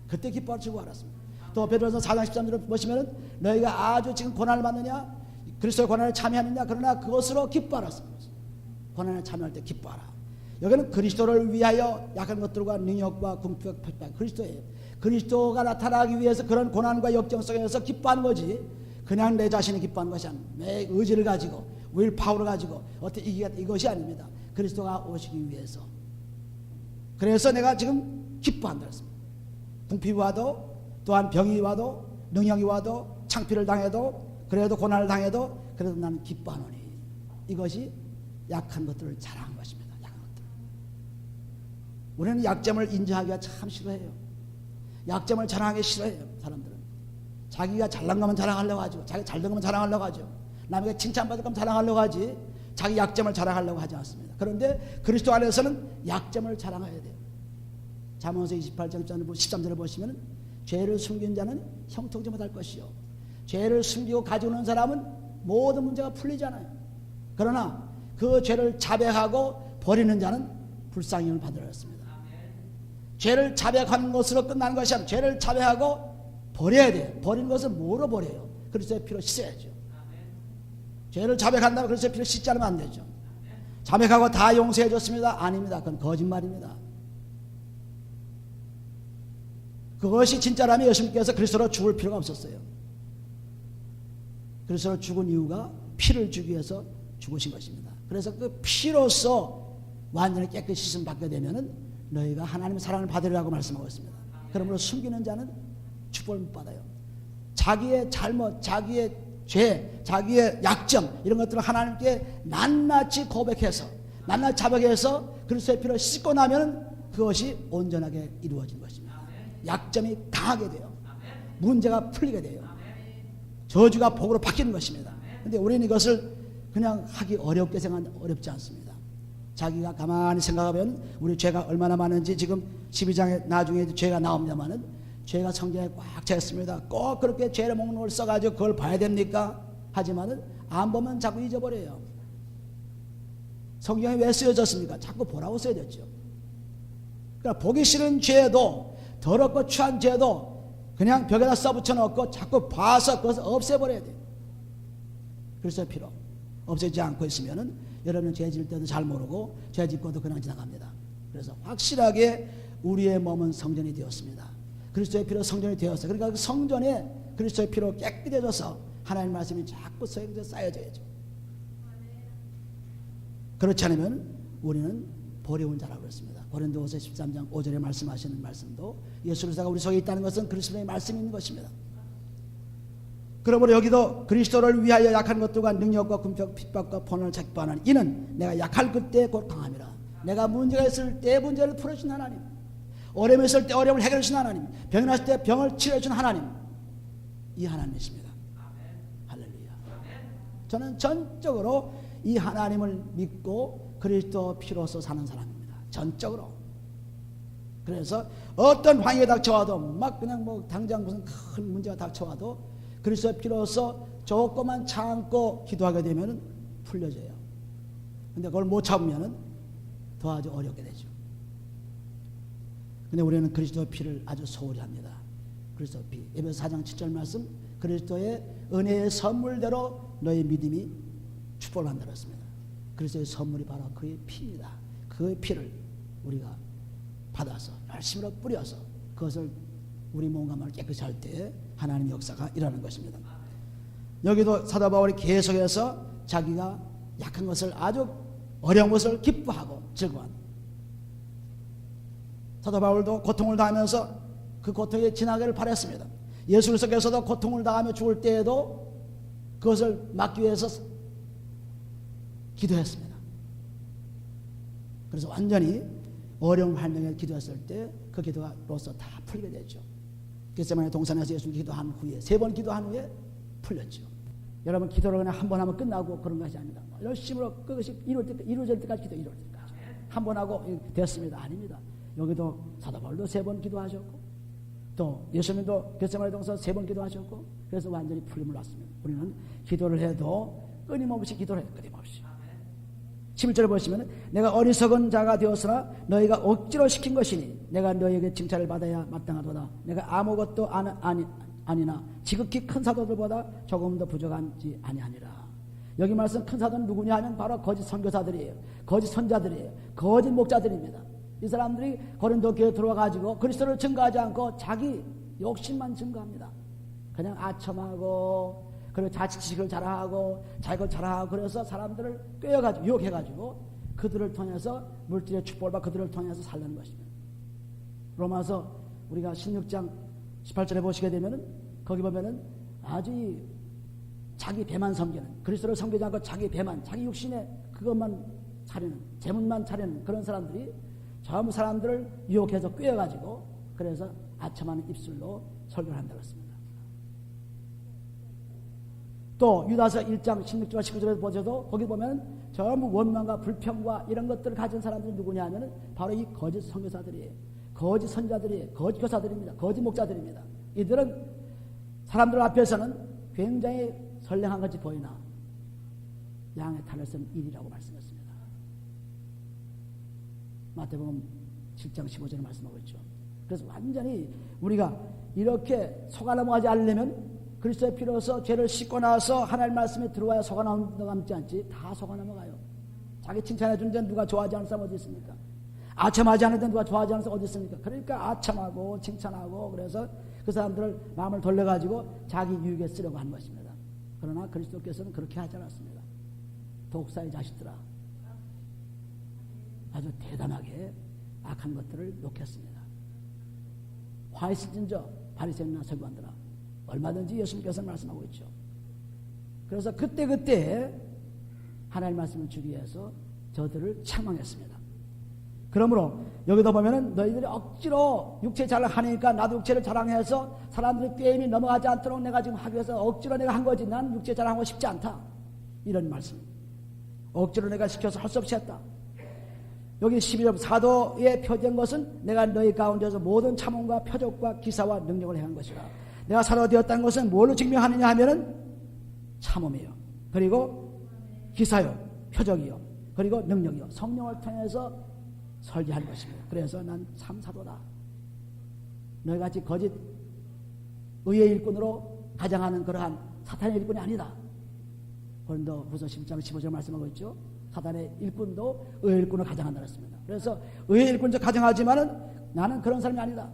그때 기뻐하고 즐거워하랐습니다. 또 베드로서 4장 13절을 보시면 너희가 아주 지금 고난을 받느냐 그리스도의 고난에 참여하느냐 그러나 그것으로 기뻐하랐습니다. 고난에 참여할 때 기뻐하라. 여기는 그리스도를 위하여 약한 것들과 능력과 궁핍과 핍박 그리스도예요. 그리스도가 나타나기 위해서 그런 고난과 역경 속에서 기뻐하는 거지 그냥 내 자신이 기뻐하는 것이 아닙니다. 내 의지를 가지고 윌파워를 가지고 어떻게 이기겠다 이것이 아닙니다. 그리스도가 오시기 위해서. 그래서 내가 지금 기뻐한다 했습니다. 궁핍이 와도 또한 병이 와도 능력이 와도 창피를 당해도 그래도 고난을 당해도 그래도 나는 기뻐하노니 이것이 약한 것들을 자랑한 것입니다. 약한 것들. 우리는 약점을 인정하기가 참 싫어해요. 약점을 자랑하기 싫어해요. 사람들은 자기가 잘난 거면 자랑하려고 하죠. 자기 잘된 거면 자랑하려고 하죠. 남에게 칭찬받을 거면 자랑하려고 하지 자기 약점을 자랑하려고 하지 않습니다. 그런데 그리스도 안에서는 약점을 자랑해야 돼요. 잠언서 28장 13절을 보시면 죄를 숨긴 자는 형통치 못할 것이요 죄를 숨기고 가지고 오는 사람은 모든 문제가 풀리잖아요. 그러나 그 죄를 자백하고 버리는 자는 불쌍형을 받으라 했습니다. 죄를 자백하는 것으로 끝나는 것이 아니라 죄를 자백하고 버려야 돼요. 버리는 것을 뭐로 버려요? 그리스도의 피로 씻어야죠. 죄를 자백한다면 그리스도의 피로 씻지 않으면 안 되죠. 자백하고 다 용서해 줬습니다. 아닙니다. 그건 거짓말입니다. 그것이 진짜라면 예수님께서 그리스도로 죽을 필요가 없었어요. 그리스도로 죽은 이유가 피를 주기 위해서 죽으신 것입니다. 그래서 그 피로서 완전히 깨끗이 씻음 받게 되면은 너희가 하나님의 사랑을 받으리라고 말씀하고 있습니다. 그러므로 숨기는 자는 축복을 못 받아요. 자기의 잘못, 자기의 죄, 자기의 약점 이런 것들을 하나님께 낱낱이 고백해서 낱낱이 자백해서 그리스도의 피로 씻고 나면 그것이 온전하게 이루어진 것입니다. 약점이 강하게 돼요. 문제가 풀리게 돼요. 저주가 복으로 바뀌는 것입니다. 그런데 우리는 이것을 그냥 하기 어렵게 생각하는 어렵지 않습니다. 자기가 가만히 생각하면 우리 죄가 얼마나 많은지 지금 12장에 나중에 죄가 나옵니다만은 죄가 성경에 꽉 차 있습니다. 꼭 그렇게 죄를 목록을 써가지고 그걸 봐야 됩니까? 하지만은 안 보면 자꾸 잊어버려요. 성경에 왜 쓰여졌습니까? 자꾸 보라고 써야겠죠. 그러니까 보기 싫은 죄도 더럽고 추한 죄도 그냥 벽에다 써붙여 놓고 자꾸 봐서 그것을 없애버려야 돼요. 그래서 필요 없애지 않고 있으면은 여러분은 죄 질 때도 잘 모르고 죄 짓고도 그냥 지나갑니다. 그래서 확실하게 우리의 몸은 성전이 되었습니다. 그리스도의 피로 성전이 되었어요. 그러니까 그 성전에 그리스도의 피로 깨끗해져서 하나님 말씀이 자꾸 서행돼 쌓여져야죠. 그렇지 않으면 우리는 버려온 자라고 그랬습니다. 고린도후서 13장 5절에 말씀하시는 말씀도 예수 그리스도가 우리 속에 있다는 것은 그리스도의 말씀이 있는 것입니다. 그러므로 여기도 그리스도를 위하여 약한 것들과 능력과 궁핍, 핍박과 본을 책보하는 이는 내가 약할 그때 곧 강함이라. 내가 문제가 있을 때 문제를 풀어주신 하나님, 어려움이 있을 때 어려움을 해결해 주신 하나님, 병이 났을 때 병을 치료해 주신 하나님, 이 하나님이십니다. 할렐루야. 저는 전적으로 이 하나님을 믿고 그리스도 피로서 사는 사람입니다. 전적으로. 그래서 어떤 환경이 닥쳐와도 막 그냥 뭐 당장 무슨 큰 문제가 닥쳐와도 그리스도 피로서 조금만 참고 기도하게 되면 풀려져요. 근데 그걸 못 참으면 더 아주 어렵게 되죠. 근데 우리는 그리스도 피를 아주 소홀히 합니다. 그리스도 피. 에베소 4장 7절 말씀, 그리스도의 은혜의 선물대로 너의 믿음이 축복을 한다고 했습니다. 그리스도의 선물이 바로 그의 피입니다. 그의 피를 우리가 받아서 열심히 뿌려서 그것을 우리 몸과 마음을 깨끗이 할 때 하나님의 역사가 일어나는 것입니다. 여기도 사도 바울이 계속해서 자기가 약한 것을, 아주 어려운 것을 기뻐하고 즐거워한, 사도 바울도 고통을 당하면서 그 고통에 지나기를 바랐습니다. 예수 그리스도께서도 고통을 당하며 죽을 때에도 그것을 막기 위해서 기도했습니다. 그래서 완전히 어려운 환경에 기도했을 때 그 기도로서 다 풀게 되죠. 겟세마네 동산에서 예수님 기도한 후에 3번 기도한 후에 풀렸죠. 여러분, 기도를 그냥 한 번 하면 끝나고 그런 것이 아닙니다. 열심으로 그것이 이루어질 때까지 기도, 이루어질 때까지 한 번 하고 됐습니다. 아닙니다. 여기도 사도 바울도 3번 기도하셨고, 또 예수님도 겟세마네 동산 3번 기도하셨고, 그래서 완전히 풀림을 났습니다. 우리는 기도를 해도 끊임없이 기도를 해요. 끊임없이. 11절을 보시면 내가 어리석은 자가 되었으나 너희가 억지로 시킨 것이니 내가 너희에게 칭찬을 받아야 마땅하도다. 내가 아무것도 아니나 지극히 큰 사도들보다 조금 더 부족한지 아니하니라. 여기 말씀 큰 사도는 누구냐 하면 바로 거짓 선교사들이에요. 거짓 선자들이에요. 거짓 목자들입니다. 이 사람들이 고린도 교회에 들어와가지고 그리스도를 증거하지 않고 자기 욕심만 증거합니다. 그냥 아첨하고, 그리고 자기 지식을 자랑하고 자기를 자랑하고, 그래서 사람들을 꿰어가지고 유혹해가지고 그들을 통해서 물질의 축복을 받고 그들을 통해서 살려는 것입니다. 로마서 우리가 16장 18절에 보시게 되면은 거기 보면은 아주 자기 배만 섬기는, 그리스도를 섬기지 않고 자기 배만, 자기 육신에 그것만 차리는, 재물만 차리는 그런 사람들이 전부 사람들을 유혹해서 꿰어가지고 그래서 아첨하는 입술로 설교를 한다고 했습니다. 또 유다서 1장 16절과 19절에 보셔도 거기 보면 전부 원망과 불평과 이런 것들을 가진 사람들이 누구냐 하면 바로 이 거짓 선교사들이에요. 거짓 선자들이에요. 거짓 교사들입니다. 거짓 목자들입니다. 이들은 사람들 앞에서는 굉장히 선량한 것이 보이나 양의 탈을 쓴 일이라고 말씀했습니다. 마태복음 7장 15절에 말씀하고 있죠. 그래서 완전히 우리가 이렇게 속아 넘어가지 않으려면 그리스도의 피로서 죄를 씻고 나서 하나님 말씀에 들어와야 속아 넘어가지 않지, 다 속아 넘어가요. 자기 칭찬해 주는 데는 누가 좋아하지 않는 사람 어디 있습니까? 아첨하지 않는 데는 누가 좋아하지 않는 사람 어디 있습니까? 그러니까 아첨하고 칭찬하고, 그래서 그 사람들을 마음을 돌려가지고 자기 유익에 쓰려고 하는 것입니다. 그러나 그리스도께서는 그렇게 하지 않았습니다. 독사의 자식들아, 아주 대단하게 악한 것들을 욕했습니다. 화 있을진저 바리새인이나 서기관들아, 얼마든지 예수님께서 말씀하고 있죠. 그래서 그때 하나님의 말씀을 주기 위해서 저들을 책망했습니다. 그러므로 여기도 보면은 너희들이 억지로 육체 자랑하니까 나도 육체를 자랑해서 사람들이 꾀임이 넘어가지 않도록 내가 지금 하기 위해서 억지로 내가 한 거지, 난 육체 자랑하고 싶지 않다, 이런 말씀. 억지로 내가 시켜서 할 수 없이 했다. 여기 12절 사도에 표된 것은 내가 너희 가운데서 모든 참음과 표적과 기사와 능력을 행한 것이라. 내가 사도가 되었다는 것은 뭘로 증명하느냐 하면은 참음이요, 그리고 기사요, 표적이요, 그리고 능력이요, 성령을 통해서 설계한 것입니다. 그래서 난 참 사도다. 너희같이 거짓 의의 일꾼으로 가장하는 그러한 사탄의 일꾼이 아니다. 고린도후서 10장 15절 말씀하고 있죠. 사탄의 일꾼도 의의 일꾼을 가장한다고 했습니다. 그래서 의의 일꾼도 가장하지만은 나는 그런 사람이 아니다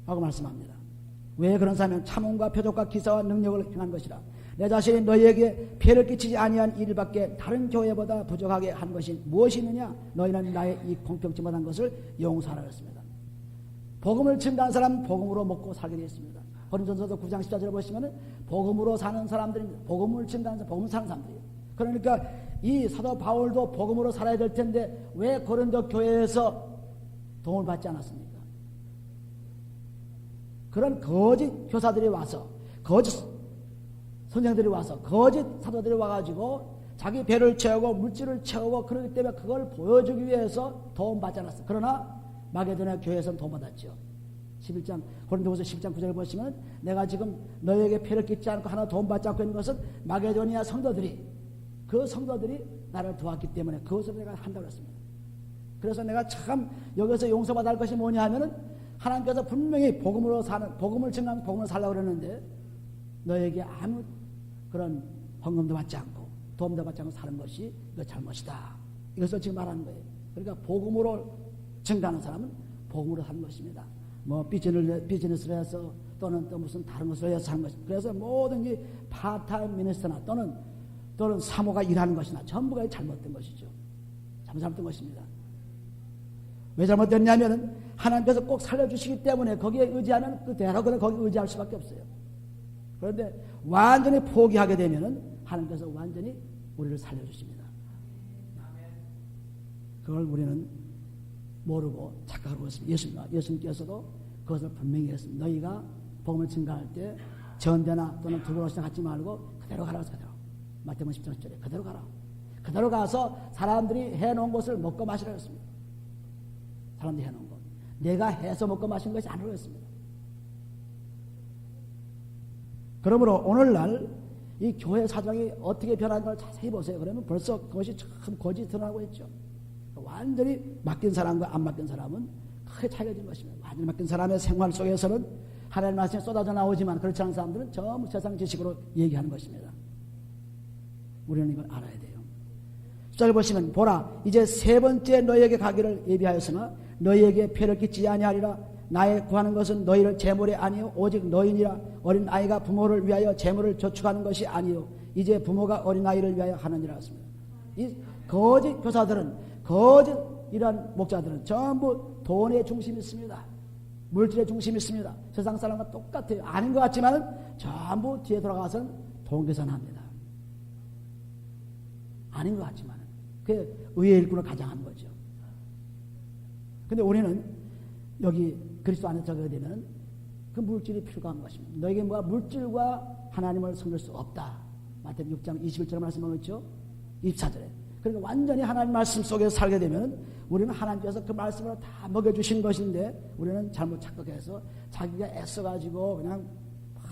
하고 말씀합니다. 왜 그런 사람은 참음과 표적과 기사와 능력을 행한 것이라. 내 자신이 너희에게 피해를 끼치지 아니한 일밖에 다른 교회보다 부족하게 한 것이 무엇이 있느냐? 너희는 나의 이 공평치 못한 것을 용서하라 했습니다. 복음을 증거한 사람은 복음으로 먹고 살게 되어 있습니다. 고린도전서 9장 14절을 보시면 복음으로 사는 사람들입니다. 복음을 증거하는 사람, 복음을 사는 사람들이에요. 그러니까 이 사도 바울도 복음으로 살아야 될 텐데 왜 고린도 교회에서 도움을 받지 않았습니까? 그런 거짓 교사들이 와서, 거짓 선생들이 와서, 거짓 사도들이 와가지고 자기 배를 채우고 물질을 채우고 그러기 때문에 그걸 보여주기 위해서 도움받지 않았어요. 그러나 마게도냐 교회에서는 도움받았죠. 11장 고린도후서 10장 9절을 보시면 내가 지금 너에게 피해를 끼치지 않고 하나 도움받지 않고 있는 것은 마게도니아 성도들이, 그 성도들이 나를 도왔기 때문에 그것을 내가 한다고 했습니다. 그래서 내가 참 여기서 용서받아야 할 것이 뭐냐 하면은 하나님께서 분명히 복음으로 사는, 복음을 증거하면서 복음으로 살라고 그러는데 너에게 아무 그런 헌금도 받지 않고 도움도 받지 않고 사는 것이 이거 잘못이다. 이것을 지금 말하는 거예요. 그러니까 복음으로 증거하는 사람은 복음으로 사는 것입니다. 뭐 비즈니스를 해서 또는 또 무슨 다른 것을 해서 사는 것입니다. 그래서 모든 게 파타임 미니스터나 또는 사모가 일하는 것이나 전부가 잘못된 것이죠. 잘못된 것입니다. 왜 잘못됐냐면은 하나님께서 꼭 살려주시기 때문에 거기에 의지하면 그대로 그냥 거기 의지할 수밖에 없어요. 그런데 완전히 포기하게 되면은 하나님께서 완전히 우리를 살려주십니다. 그걸 우리는 모르고 착각하고 있습니다. 예수님께서도 그것을 분명히 했습니다. 너희가 복음을 증거할 때 전대나 또는 두고로시나 갖지 말고 그대로 가라. 그대로. 마태복음 10장 10절에 그대로 가라. 그대로 가서 사람들이 해놓은 것을 먹고 마시라 했습니다. 사람들이 해놓은 것. 내가 해서 먹고 마신 것이 아니라고 했습니다. 그러므로 오늘날 이 교회 사정이 어떻게 변한 걸 자세히 보세요. 그러면 벌써 그것이 참 거짓이 드러나고 있죠. 완전히 맡긴 사람과 안 맡긴 사람은 크게 차이가 있는 것입니다. 완전히 맡긴 사람의 생활 속에서는 하나님 말씀이 쏟아져 나오지만 그렇지 않은 사람들은 전부 세상 지식으로 얘기하는 것입니다. 우리는 이걸 알아야 돼요. 숫자를 보시면 보라 이제 세 번째 너희에게 가기를 예비하였으나 너희에게 피해를 끼치지 아니하리라. 나의 구하는 것은 너희를 재물이 아니요 오직 너희니라. 어린 아이가 부모를 위하여 재물을 저축하는 것이 아니요 이제 부모가 어린 아이를 위하여 하느니라 했습니다. 이 거짓 교사들은, 거짓 이러한 목자들은 전부 돈의 중심이 있습니다. 물질의 중심이 있습니다. 세상 사람과 똑같아요. 아닌 것 같지만 전부 뒤에 돌아가서는 돈 계산합니다. 아닌 것 같지만 그게 의의 일꾼을 가장하는 거죠. 근데 우리는 여기 그리스도 안에 들어가게 되면 그 물질이 필요한 것입니다. 너에게 뭐가 물질과 하나님을 섬길 수 없다. 마태복음 6장 21절 말씀하고 있죠. 24절에. 그러니까 완전히 하나님 말씀 속에서 살게 되면 우리는 하나님께서 그 말씀으로 다 먹여주신 것인데 우리는 잘못 착각해서 자기가 애써가지고 그냥 막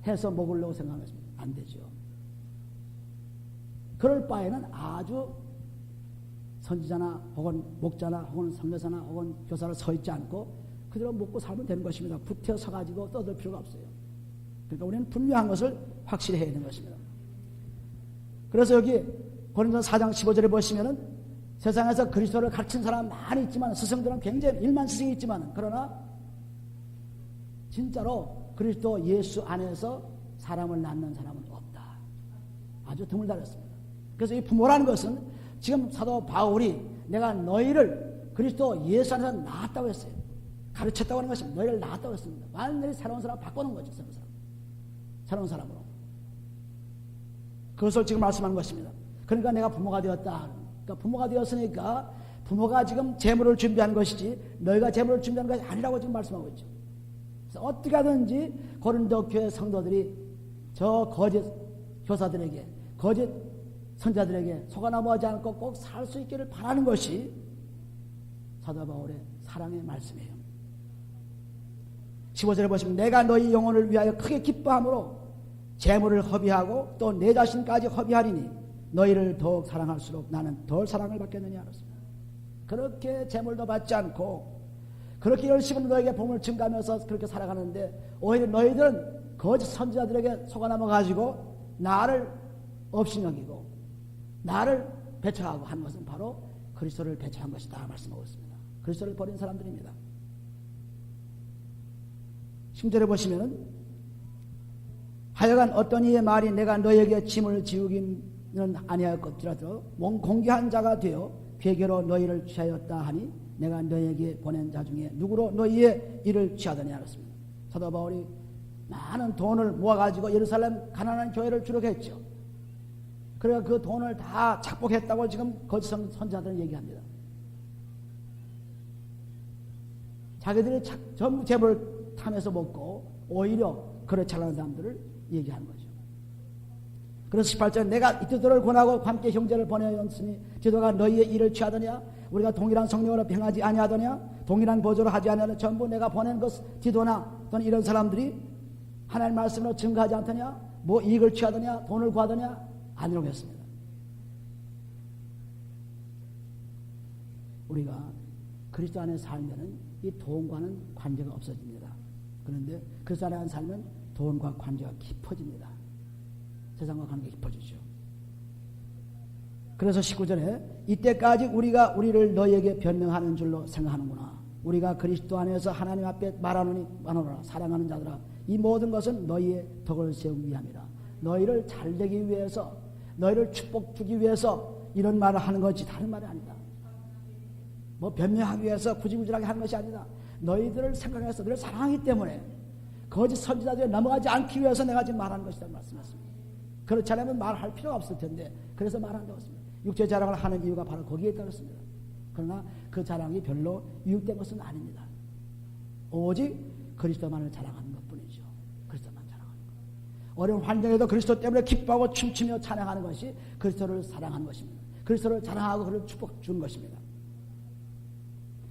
해서 먹으려고 생각하는 것입니다. 안 되죠. 그럴 바에는 아주 선지자나 혹은 목자나 혹은 선교사나 혹은 교사를 서 있지 않고 그대로 먹고 살면 되는 것입니다. 붙어 서가지고 떠들 필요가 없어요. 그러니까 우리는 분명한 것을 확실히 해야 되는 것입니다. 그래서 여기 고린도서 4장 15절에 보시면은 세상에서 그리스도를 가르친 사람 많이 있지만 스승들은 굉장히 1만 스승이 있지만 그러나 진짜로 그리스도 예수 안에서 사람을 낳는 사람은 없다. 아주 드물다랬습니다. 그래서 이 부모라는 것은 지금 사도 바울이 내가 너희를 그리스도 예수 안에서 낳았다고 했어요. 가르쳤다고 하는 것입니다. 너희를 낳았다고 했습니다. 완전히 새로운 사람 바꿔놓은 거죠. 새로운 사람으로. 그것을 지금 말씀하는 것입니다. 그러니까 내가 부모가 되었다. 그러니까 부모가 되었으니까 부모가 지금 재물을 준비한 것이지 너희가 재물을 준비한 것이 아니라고 지금 말씀하고 있죠. 그래서 어떻게 하든지 고린도 교회 성도들이 저 거짓 교사들에게 거짓 선자들에게 속아 넘어가지 않고 꼭 살 수 있기를 바라는 것이 사도 바울의 사랑의 말씀이에요. 15절에 보시면 내가 너희 영혼을 위하여 크게 기뻐함으로 재물을 허비하고 또 내 자신까지 허비하리니 너희를 더욱 사랑할수록 나는 덜 사랑을 받겠느냐 그렇습니다. 그렇게 재물도 받지 않고 그렇게 열심히 너에게 복음을 증가하면서 그렇게 살아가는데 오히려 너희들은 거짓 선지자들에게 속아 넘어가지고 나를 없이 여기고 나를 배척하고 하는 것은 바로 그리스도를 배척한 것이다 말씀하고 있습니다. 그리스도를 버린 사람들입니다. 10절에 보시면은 하여간 어떤 이의 말이 내가 너에게 짐을 지우기는 아니하였거니라도 공개한 자가 되어 괴계로 너희를 취하였다 하니 내가 너에게 보낸 자 중에 누구로 너희의 일을 취하더냐 그렇습니다. 사도 바울이 많은 돈을 모아가지고 예루살렘 가난한 교회를 주력했죠. 그래서 그 돈을 다 착복했다고 지금 거짓 선지자들은 얘기합니다. 자기들이 전부 재벌 탐해서 먹고 오히려 그래 잘하는 사람들을 얘기하는 거죠. 그래서 18절 내가 이들을 권하고 함께 형제를 보내었으니 디도가 너희의 일을 취하더냐 우리가 동일한 성령으로 행하지 아니하더냐 동일한 보조를 하지 아니하더냐 전부 내가 보낸 것 디도나 또는 이런 사람들이 하나님 말씀으로 증거하지 않더냐 뭐 이익을 취하더냐 돈을 구하더냐 아니라고 했습니다. 우리가 그리스도 안에 살면은 이 돈과는 관계가 없어집니다. 그런데 그리스도 안에 살면 돈과 관계가 깊어집니다. 세상과 관계가 깊어지죠. 그래서 19절에 이때까지 우리가 우리를 너희에게 변명하는 줄로 생각하는구나. 우리가 그리스도 안에서 하나님 앞에 말하노라 사랑하는 자들아 이 모든 것은 너희의 덕을 세우기 위함이라. 너희를 잘되기 위해서 너희를 축복 주기 위해서 이런 말을 하는 것이 다른 말이 아니다. 뭐 변명하기 위해서 구질구질하게 하는 것이 아니다. 너희들을 생각해서 너희를 사랑하기 때문에 거짓 선지자들에 넘어가지 않기 위해서 내가 지금 말하는 것이다 말씀하셨습니다. 그렇지 않으면 말할 필요가 없을 텐데 그래서 말한다고 했습니다. 육체 자랑을 하는 이유가 바로 거기에 있다고 했습니다. 그러나 그 자랑이 별로 유익된 것은 아닙니다. 오직 그리스도만을 자랑하는 것뿐이죠. 그리스도만 자랑하는 것. 어려운 환경에도 그리스도 때문에 기뻐하고 춤추며 찬양하는 것이 그리스도를 사랑하는 것입니다. 그리스도를 자랑하고 그를 축복 주는 것입니다.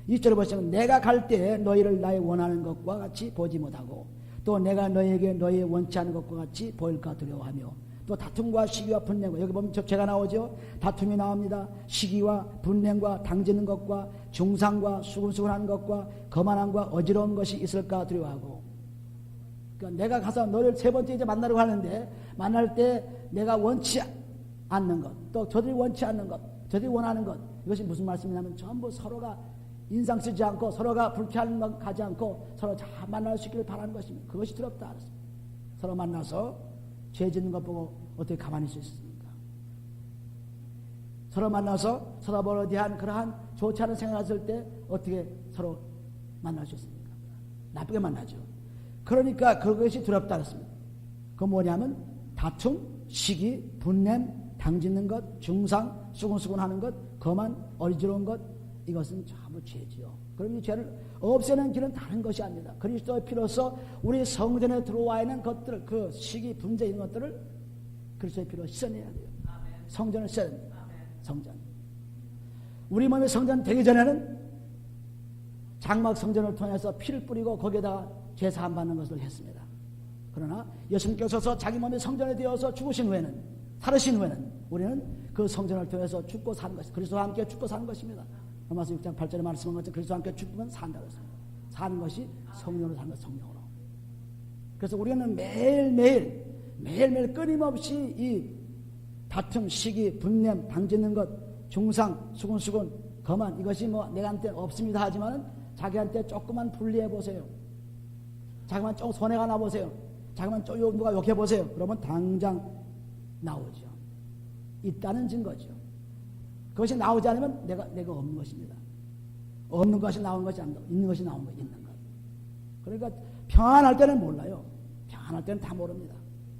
2절을 보시면 내가 갈 때에 너희를 나의 원하는 것과 같이 보지 못하고 또 내가 너희에게 너희의 원치 않은 것과 같이 보일까 두려워하며 또 다툼과 시기와 분냉과 여기 보면 죄가 나오죠. 다툼이 나옵니다. 시기와 분냉과 당짓는 것과 중상과 수근수근하는 것과 거만함과 어지러운 것이 있을까 두려워하고 그러니까 내가 가서 너를 세 번째 이제 만나려고 하는데 만날 때 내가 원치 않는 것 또 저들이 원치 않는 것 저들이 원하는 것 이것이 무슨 말씀이냐면 전부 서로가 인상 쓰지 않고 서로가 불쾌한 것 가지 않고 서로 잘 만날 수 있기를 바라는 것입니다. 그것이 두렵다. 서로 만나서 죄 짓는 것 보고 어떻게 가만히 있을 수 있습니까? 서로 만나서 서로에 대한 그러한 좋지 않은 생각을 했을 때 어떻게 서로 만날 수 있습니까? 나쁘게 만나죠. 그러니까 그것이 두렵다 그랬습니다. 그건 뭐냐면 다툼, 시기, 분냄, 당짓는 것, 중상, 수근수근하는 것, 거만, 어리지러운 것 이것은 전부 죄지요. 그럼 이 죄를 없애는 길은 다른 것이 아닙니다. 그리스도의 피로서 우리 성전에 들어와 있는 것들을 그 시기, 분재 이런 것들을 그리스도의 피로 씻어내야 돼요. 성전을 씻어야 됩니다. 성전. 우리 몸의 성전 되기 전에는 장막 성전을 통해서 피를 뿌리고 거기에다가 제사 안 받는 것을 했습니다. 그러나 예수님께서 자기 몸의 성전에 되어서 죽으신 후에는 살으신 후에는 우리는 그 성전을 통해서 죽고 사는 것이 그리스도와 함께 죽고 사는 것입니다. 로마서 6장 8절에 말씀한 것처럼 그리스도와 함께 죽으면 산다고 했습니다. 사는 것이 성령으로 사는 것, 성령으로. 그래서 우리는 매일매일 끊임없이 이 다툼, 시기, 분냄, 당짓는 것, 중상, 수근수근, 거만 이것이 뭐 내가한테 없습니다 하지만 자기한테 조금만 분리해 보세요. 자기만 조금 손해가 나보세요. 자기만 조금 누가 욕해 보세요. 그러면 당장 나오죠. 있다는 증거죠. 그것이 나오지 않으면 내가 없는 것입니다. 없는 것이 나오는 것이 아니다. 있는 것이 나오는 것, 있는 것. 그러니까 평안할 때는 몰라요. 평안할 때는 다 모릅니다.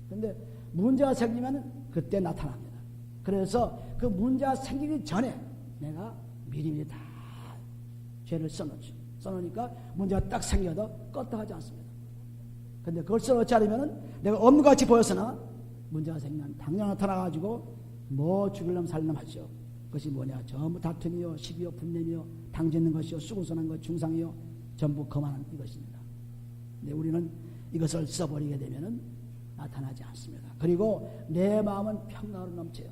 그런데 문제가 생기면 그때 나타납니다. 그래서 그 문제가 생기기 전에 내가 미리미리 다 죄를 써놓죠. 써놓으니까 문제가 딱 생겨도 껐다하지 않습니다. 그런데 그걸 써놓지 않으면 내가 없는 것 같이 보였으나 문제가 생기면 당장 나타나가지고 뭐 죽일려면 살려면 하죠. 그것이 뭐냐? 전부 다툼이요, 시기요, 분냄이요, 당짓는 것이요, 수고선한 것, 중상이요, 전부 거만한 이것입니다. 근데 우리는 이것을 써버리게 되면은 나타나지 않습니다. 그리고 내 마음은 평강으로 넘쳐요.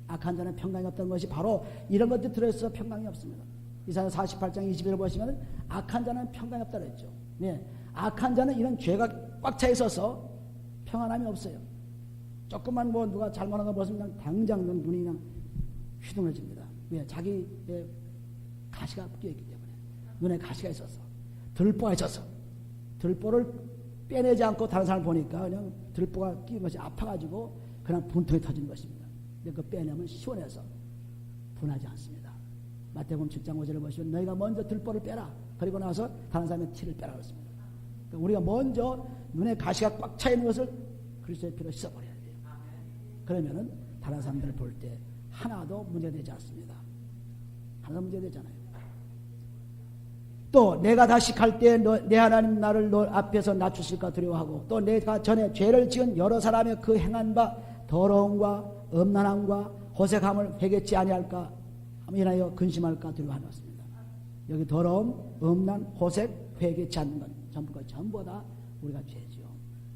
악한 자는 평강이 없다는 것이 바로 이런 것들이 들어있어서 평강이 없습니다. 이사야 48장 20절을 보시면 악한 자는 평강이 없다고 했죠. 네, 악한 자는 이런 죄가 꽉 차 있어서 평안함이 없어요. 조금만 뭐 누가 잘못한 거 보시면 당장 눈이 그냥 휘둥해집니다. 왜? 자기의 가시가 끼어있기 때문에 눈에 가시가 있어서 들보가 있어서 들보를 빼내지 않고 다른 사람을 보니까 그냥 들보가 끼는 것이 아파가지고 그냥 분통이 터지는 것입니다. 근데 그 빼내면 시원해서 분하지 않습니다. 마태복음 7장 5절을 보시면 너희가 먼저 들보를 빼라. 그리고 나서 다른 사람의 티를 빼라 그랬습니다. 그러니까 우리가 먼저 눈에 가시가 꽉 차 있는 것을 그리스도의 피로 씻어버려야 돼요. 그러면은 다른 사람들을 볼 때 하나도 문제되지 않습니다. 하나도 문제되잖아요. 또 내가 다시 갈 때 내 하나님 나를 너 앞에서 낮추실까 두려워하고 또 내가 전에 죄를 지은 여러 사람의 그 행한 바 더러움과 음란함과 호색함을 회개치 아니할까 인하여 근심할까 두려워하였습니다. 여기 더러움, 음란, 호색, 회개치 않는 건 전부 다 우리가 죄지요.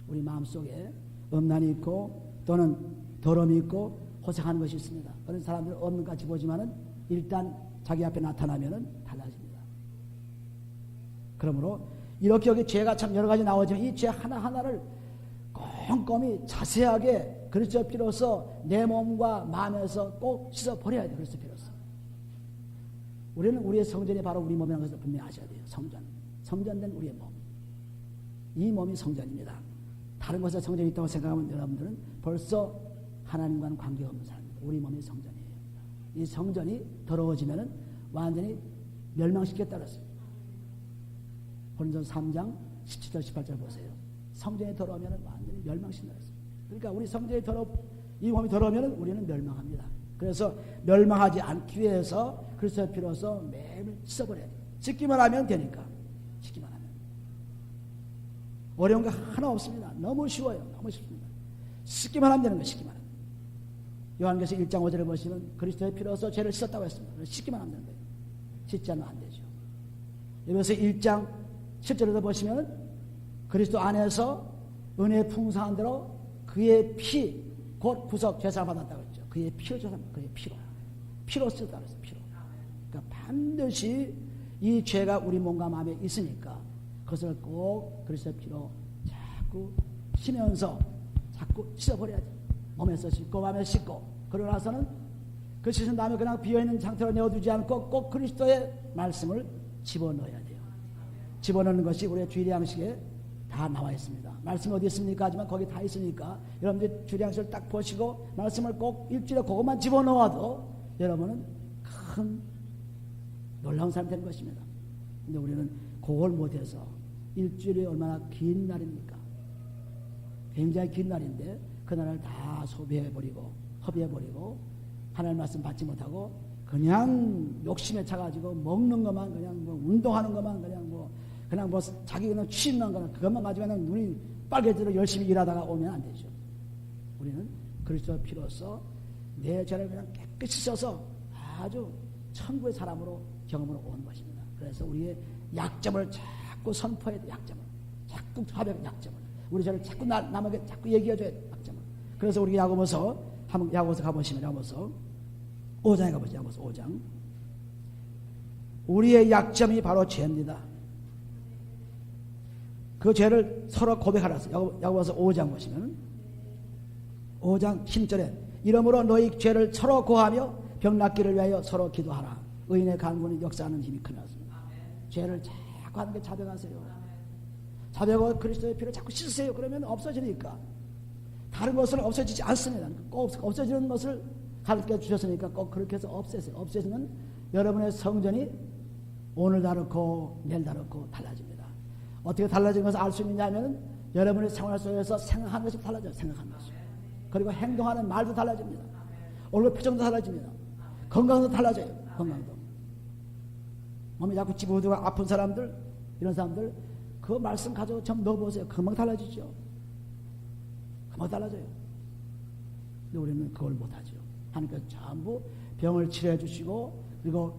우리 마음속에 음란이 있고 또는 더러움이 있고 호색하는 것이 있습니다. 그런 사람들은 없는 것 같이 보지만은 일단 자기 앞에 나타나면은 달라집니다. 그러므로 이렇게 여기 죄가 참 여러 가지 나오지만 이 죄 하나하나를 꼼꼼히 자세하게 그리스도의 피로서 내 몸과 마음에서 꼭 씻어버려야 돼요. 그리스도의 피로서. 우리는 우리의 성전이 바로 우리 몸이라는 것을 분명히 아셔야 돼요. 성전된 우리의 몸. 이 몸이 성전입니다. 다른 것에 성전이 있다고 생각하면 여러분들은 벌써 하나님과는 관계없는 사람입니다. 우리 몸이 성전이에요. 이 성전이 더러워지면은 완전히 멸망시켰다 그랬어요. 고린도서 3장 17절 18절 보세요. 성전이 더러우면 완전히 멸망시킨다 그랬어요. 그러니까 우리 성전이 이 몸이 더러우면 우리는 멸망합니다. 그래서 멸망하지 않기 위해서 그리스도의 피로서 매일 씻어버려야 돼요. 씻기만 하면 되니까. 씻기만 하면. 어려운 거 하나 없습니다. 너무 쉬워요. 너무 쉽습니다. 씻기만 하면 되는 거예요. 씻기만 하면. 요한계시록 1장 5절을 보시면 그리스도의 피로서 죄를 씻었다고 했습니다. 씻기만 하면 되는 거예요. 씻지 않으면 안 되죠. 여기서 1장 7절에도 보시면 그리스도 안에서 은혜의 풍성한 대로 그의 피, 곧 구속 죄사 받았다고 했죠. 그의 피로 죄사, 그의 피로 쓰였다고 했어요. 피로. 그러니까 반드시 이 죄가 우리 몸과 마음에 있으니까 그것을 꼭 그리스도의 피로 자꾸 쉬면서 자꾸 씻어버려야죠. 몸에서 씻고 마음에 씻고 그러고 나서는 그 씻은 다음에 그냥 비어있는 상태로 내어두지 않고 꼭 그리스도의 말씀을 집어넣어야 돼요. 집어넣는 것이 우리의 주일 양식에 다 나와 있습니다. 말씀이 어디 있습니까? 하지만 거기 다 있으니까 여러분들 주일 양식을 딱 보시고 말씀을 꼭 일주일에 그것만 집어넣어도 여러분은 큰 놀라운 사람이 되는 것입니다. 근데 우리는 그걸 못해서 일주일이 얼마나 긴 날입니까? 굉장히 긴 날인데 그날을 다 소비해버리고 허비해버리고 하나님 말씀 받지 못하고 그냥 욕심에 차가지고 먹는 것만 그냥 뭐 운동하는 것만 그냥 뭐 자기 그냥 취임난 거나 그것만 가지고 그냥 눈이 빨개지도록 열심히 일하다가 오면 안 되죠. 우리는 그리스도의 피로써 내 죄를 그냥 깨끗이 씻어서 아주 천국의 사람으로 경험으로 오는 것입니다. 그래서 우리의 약점을 자꾸 선포해야 돼. 약점을 자꾸 하면 약점을 우리 죄를 자꾸 남에게 자꾸 얘기해줘야 돼. 약점을. 그래서 우리 야고보서 가보시면 야고보서 5장에 가보죠. 야고보서 5장. 우리의 약점이 바로 죄입니다. 그 죄를 서로 고백하라. 야고보서 5장 보시면 5장 10절에 이러므로 너희 죄를 서로 고하며 병 낫기를 위하여 서로 기도하라. 의인의 간구는 역사하는 힘이 크나습니다. 죄를 자꾸 하는 게 자백하세요. 자백하고 그리스도의 피를 자꾸 씻으세요. 그러면 없어지니까. 다른 것은 없어지지 않습니다. 꼭 없어지는 것을 가르쳐 주셨으니까 꼭 그렇게 해서 없애세요. 없애시면 여러분의 성전이 오늘 다르고 내일 다르고 달라집니다. 어떻게 달라지는 것을 알 수 있느냐면 여러분의 생활 속에서 생각하는 것이 달라져요. 생각하는 것이. 그리고 행동하는 말도 달라집니다. 얼굴 표정도 달라집니다. 건강도 달라져요. 건강도. 몸이 자꾸 찌부드고 아픈 사람들 이런 사람들 그 말씀 가지고 좀 넣어보세요. 금방 달라지죠. 금방 달라져요. 근데 우리는 그걸 못하죠. 하니까 전부 병을 치료해 주시고 그리고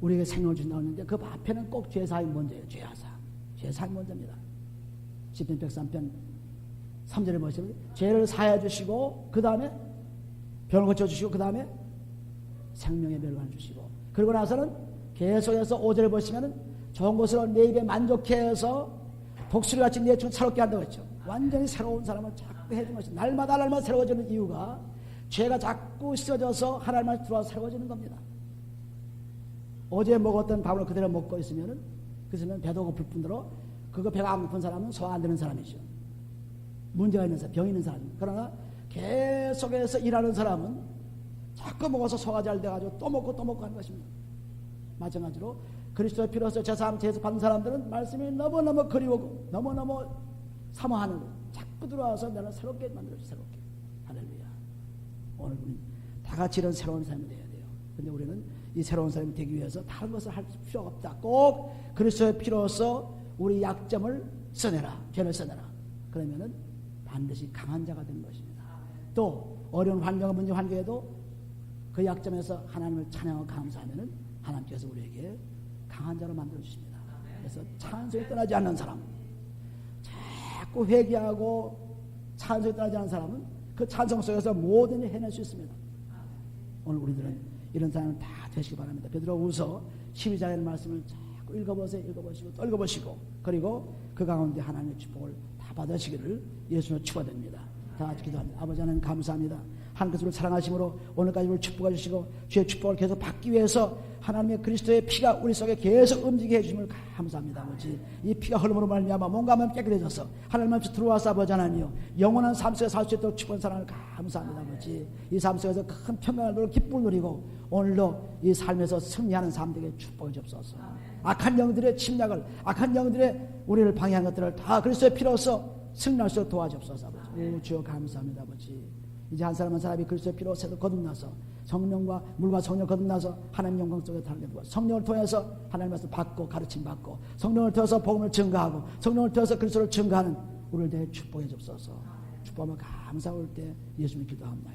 우리에게 생명을 주신다고 했는데 그 앞에는 꼭 죄사함이 먼저예요. 죄사함이 먼저입니다. 시편 103편 3절에 보시면 죄를 사해 주시고 그 다음에 병을 고쳐주시고 그 다음에 생명의 멸관을 주시고 그러고 나서는 계속해서 5절에 보시면 좋은 것으로 내 입에 만족해 해서 독수리같이 내 주 새롭게 한다고 했죠. 완전히 새로운 사람을 자꾸 해주는 것이 날마다 새로워지는 이유가 죄가 자꾸 씻어져서 하나님만 들어와서 새로워지는 겁니다. 어제 먹었던 밥을 그대로 먹고 있으면 배도 고플 뿐더러 그거 배가 안 고픈 사람은 소화 안 되는 사람이죠. 문제가 있는 사람, 병 있는 사람입니다. 그러나 계속해서 일하는 사람은 자꾸 먹어서 소화가 잘 돼가지고 또 먹고 또 먹고 하는 것입니다. 마찬가지로 그리스도의 피로서 제사함 제사 받는 사람들은 말씀이 너무너무 그리우고 너무너무 사모하는 것, 자꾸 들어와서 나를 새롭게 만들어줘. 새롭게. 할렐루야. 오늘 우리 다 같이 이런 새로운 삶이 돼야 돼요. 근데 우리는 이 새로운 삶이 되기 위해서 다른 것을 할 필요가 없다. 꼭 그리스도의 피로서 우리 약점을 써내라. 죄를 써내라. 그러면은 반드시 강한 자가 되는 것입니다. 또 어려운 환경, 문제 환경에도 그 약점에서 하나님을 찬양하고 감사하면은 하나님께서 우리에게 강한 자로 만들어 주십니다. 그래서 찬송이 떠나지 않는 사람, 자꾸 회개하고 찬송이 떠나지 않는 사람은 그 찬송 속에서 모든 일 해낼 수 있습니다. 오늘 우리들은 이런 사람은 다 되시기 바랍니다. 베드로후서 12장의 말씀을 자꾸 읽어보세요. 읽어보시고 또 읽어보시고 그리고 그 가운데 하나님의 축복을 다 받으시기를 예수로 축원드립니다. 다 같이 기도합니다. 아버지 하나님 감사합니다. 하나님께서 사랑하심으로 오늘까지 우리를 축복해 주시고 주의 축복을 계속 받기 위해서 하나님의 그리스도의 피가 우리 속에 계속 움직이게 해주심을 감사합니다. 아버지 이 피가 흘름으로 말미암아 몸과 마음 깨끗해져서 하나님 앞에 들어와서 아버지 하나님이요 영원한 삶 속에 살 수 있도록 축복한 사랑을 감사합니다. 아버지 이 삶 속에서 큰 평강을 누리고 기쁨을 누리고 오늘도 이 삶에서 승리하는 삶 되게 축복해 주옵소서. 악한 영들의 침략을 악한 영들의 우리를 방해한 것들을 다 그리스도의 피로서 승리할 수 있도록 도와주옵소서. 아버지 주여 감사합니다. 아버지 이제 한 사람 한 사람이 그리스도의 피로 새로 거듭나서 성령과 물과 성령 거듭나서 하나님 영광 속에 살게 되고 성령을 통해서 하나님 말씀 받고 가르침 받고 성령을 통해서 복음을 증가하고 성령을 통해서 그리스도를 증가하는 우리를 대해 축복해 주옵소서. 축복하며 감사할 때 예수님 기도합니다.